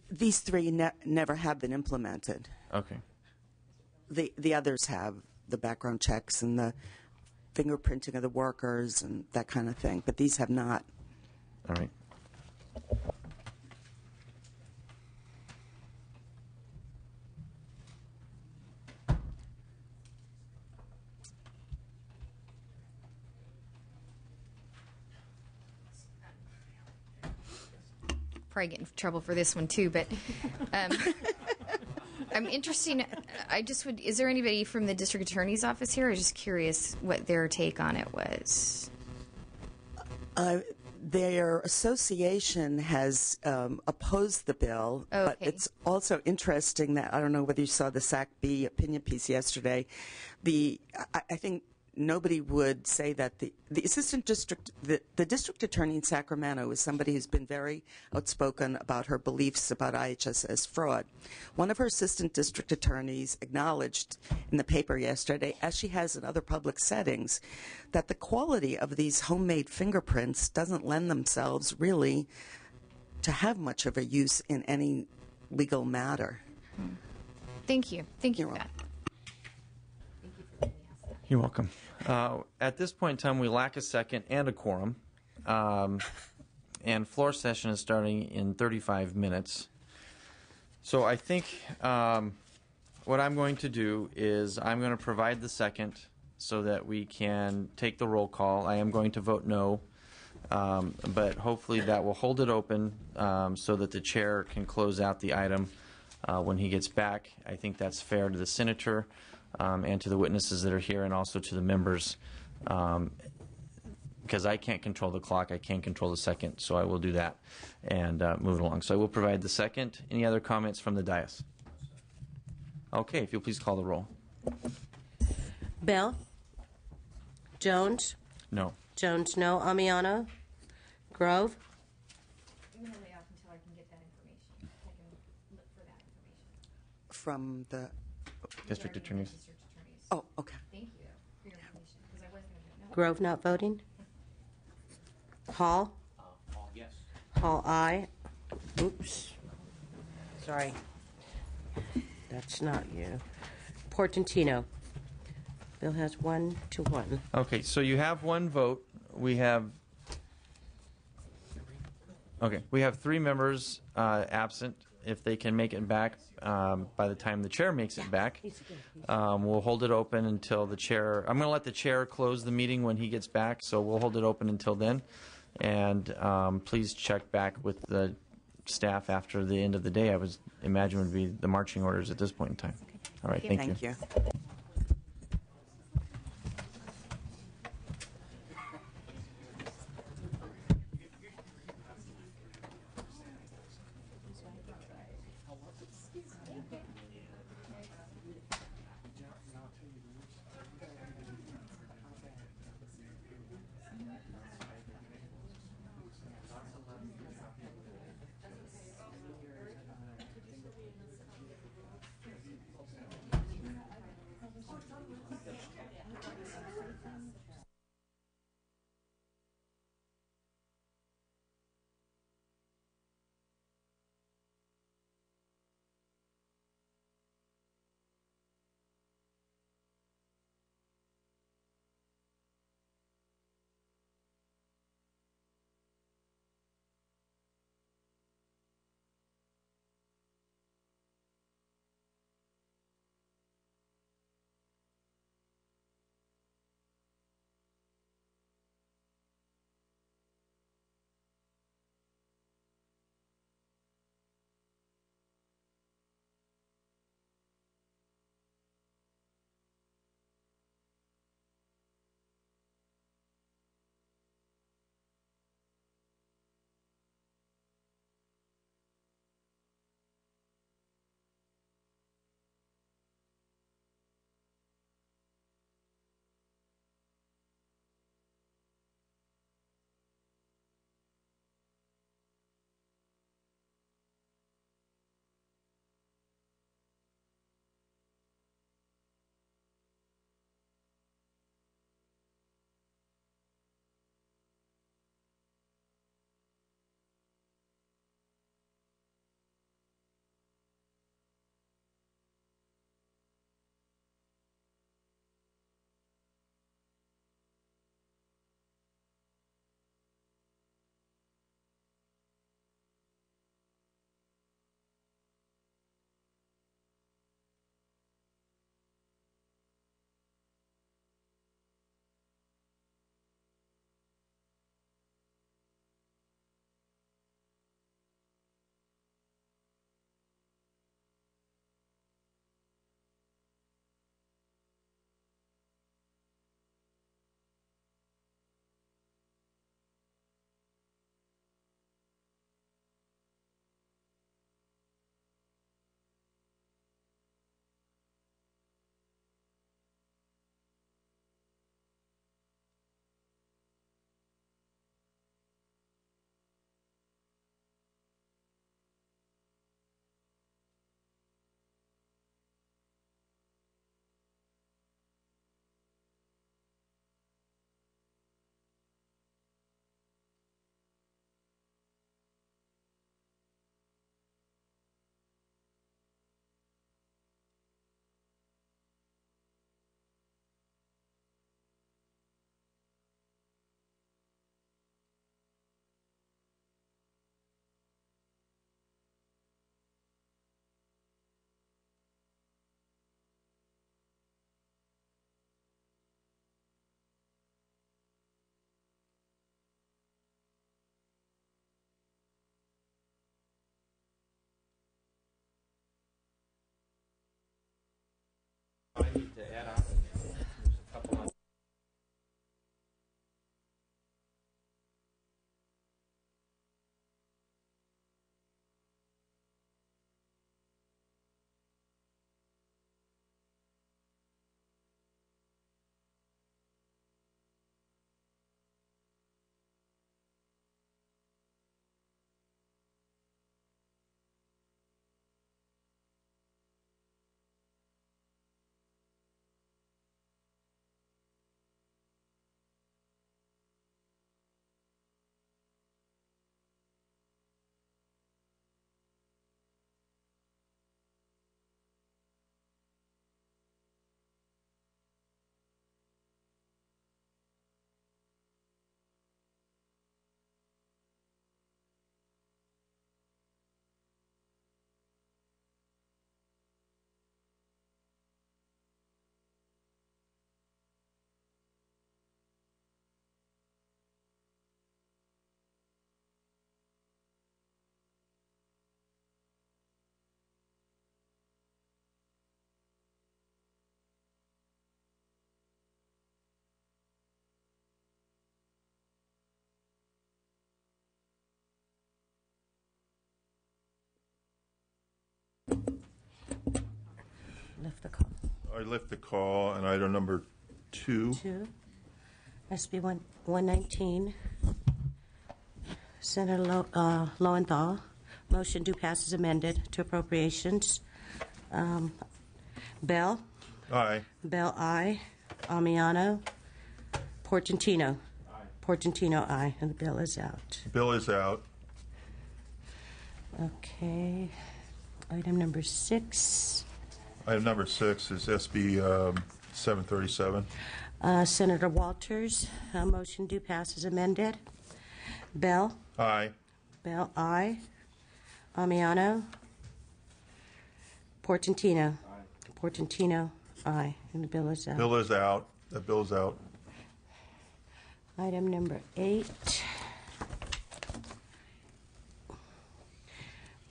These 3 never have been implemented. Okay. The others have, the background checks and the fingerprinting of the workers and that kind of thing, but these have not. All right. Probably get in trouble for this one too, but I'm interested. Is there anybody from the district attorney's office here? I'm just curious what their take on it was. Their association has opposed the bill, but it's also interesting that, I don't know whether you saw the SAC-B opinion piece yesterday. I think nobody would say that the assistant district, the district attorney in Sacramento is somebody who's been very outspoken about her beliefs about IHSS fraud. One of her assistant district attorneys acknowledged in the paper yesterday, as she has in other public settings, that the quality of these homemade fingerprints doesn't lend themselves really to have much of a use in any legal matter. Thank you. Thank you for that. You're welcome. At this point in time, we lack a second and a quorum. And floor session is starting in 35 minutes. So I think what I'm going to do is I'm going to provide the second so that we can take the roll call. I am going to vote no, but hopefully that will hold it open so that the chair can close out the item when he gets back. I think that's fair to the senator and to the witnesses that are here, and also to the members, because I can't control the clock. I can't control the second, so I will do that and move it along. So I will provide the second. Any other comments from the dais? Okay, if you'll please call the roll. Bell? Jones? No. Jones, no. Amiano? Grove? I'm going to lay off until I can get that information. I can look for that information. From the District attorneys. Oh, okay. Thank you for your information, because I was going to know. Grove not voting? Hall? Hall, yes. Hall, aye. Oops. Sorry. That's not you. Portantino. Bill has 1 to 1. Okay, so you have one vote. We have three members absent. If they can make it back by the time the chair makes it back, we'll hold it open until the chair. I'm going to let the chair close the meeting when he gets back, so we'll hold it open until then. And please check back with the staff after the end of the day. I would imagine would be the marching orders at this point in time. All right, thank you. Thank you. I lift the call on item number 2. SB 119. Senator Lowenthal. Motion do pass as amended to appropriations. Bell. Aye. Bell, aye. Amiano. Portantino. Portantino, aye. And the bill is out. Bill is out. Okay. Item number 6. Item number 6 is SB 737. Senator Walters. Motion do pass as amended. Bell. Aye. Bell, aye. Amiano. Portantino. Portantino, aye. And the bill is out. Bill is out. That bill is out. Item number 8.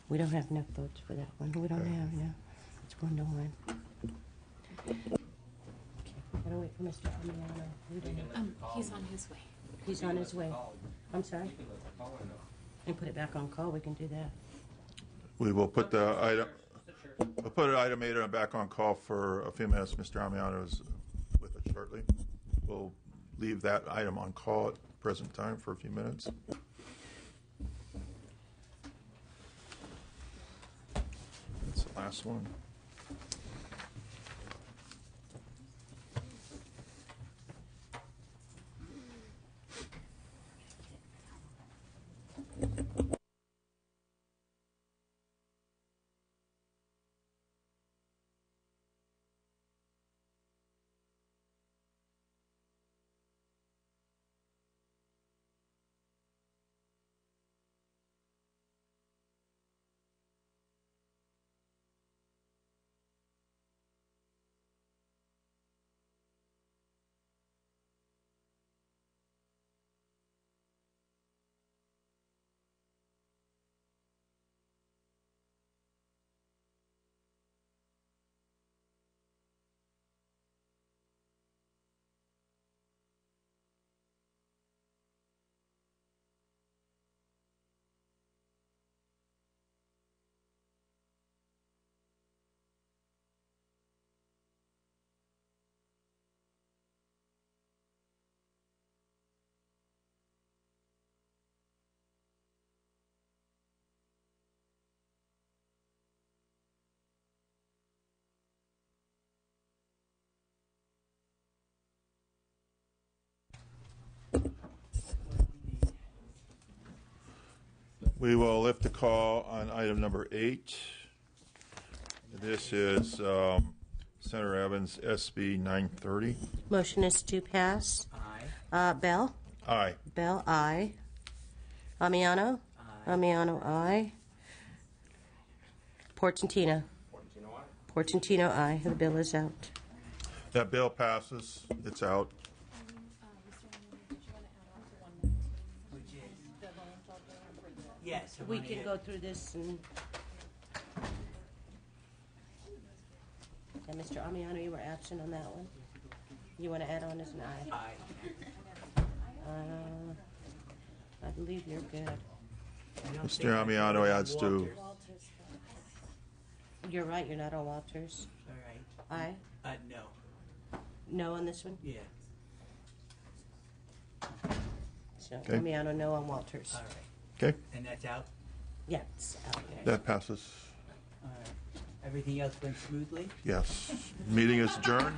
We don't have enough votes for that one. We don't have, no. It's 1-1. Gotta wait for Mr. Amiano. He's on his way. He's on his way. I'm sorry? And put it back on call. We can do that. We will put the item. We'll put item 8 back on call for a few minutes. Mr. Amiano is with us shortly. We'll leave that item on call at the present time for a few minutes. That's the last one. We will lift the call on item number 8. This is Senator Evans, SB 930. Motion is to pass. Aye. Bell? Aye. Bell, aye. Amiano? Aye. Amiano, aye. Portantino? Portantino, aye. The bill is out. That bill passes. It's out. Yes. We can go through this and... And Mr. Amiano, you were absent on that one. You want to add on as an aye? Aye. I believe you're good. Mr. Amiano adds to... You're right, you're not on Walters. All right. Aye? No. No on this one? Yeah. So, Okay. Amiano, no on Walters. All right. Okay. And that's out? Yeah, it's out. That passes. All right. Everything else went smoothly? Yes. Meeting is adjourned.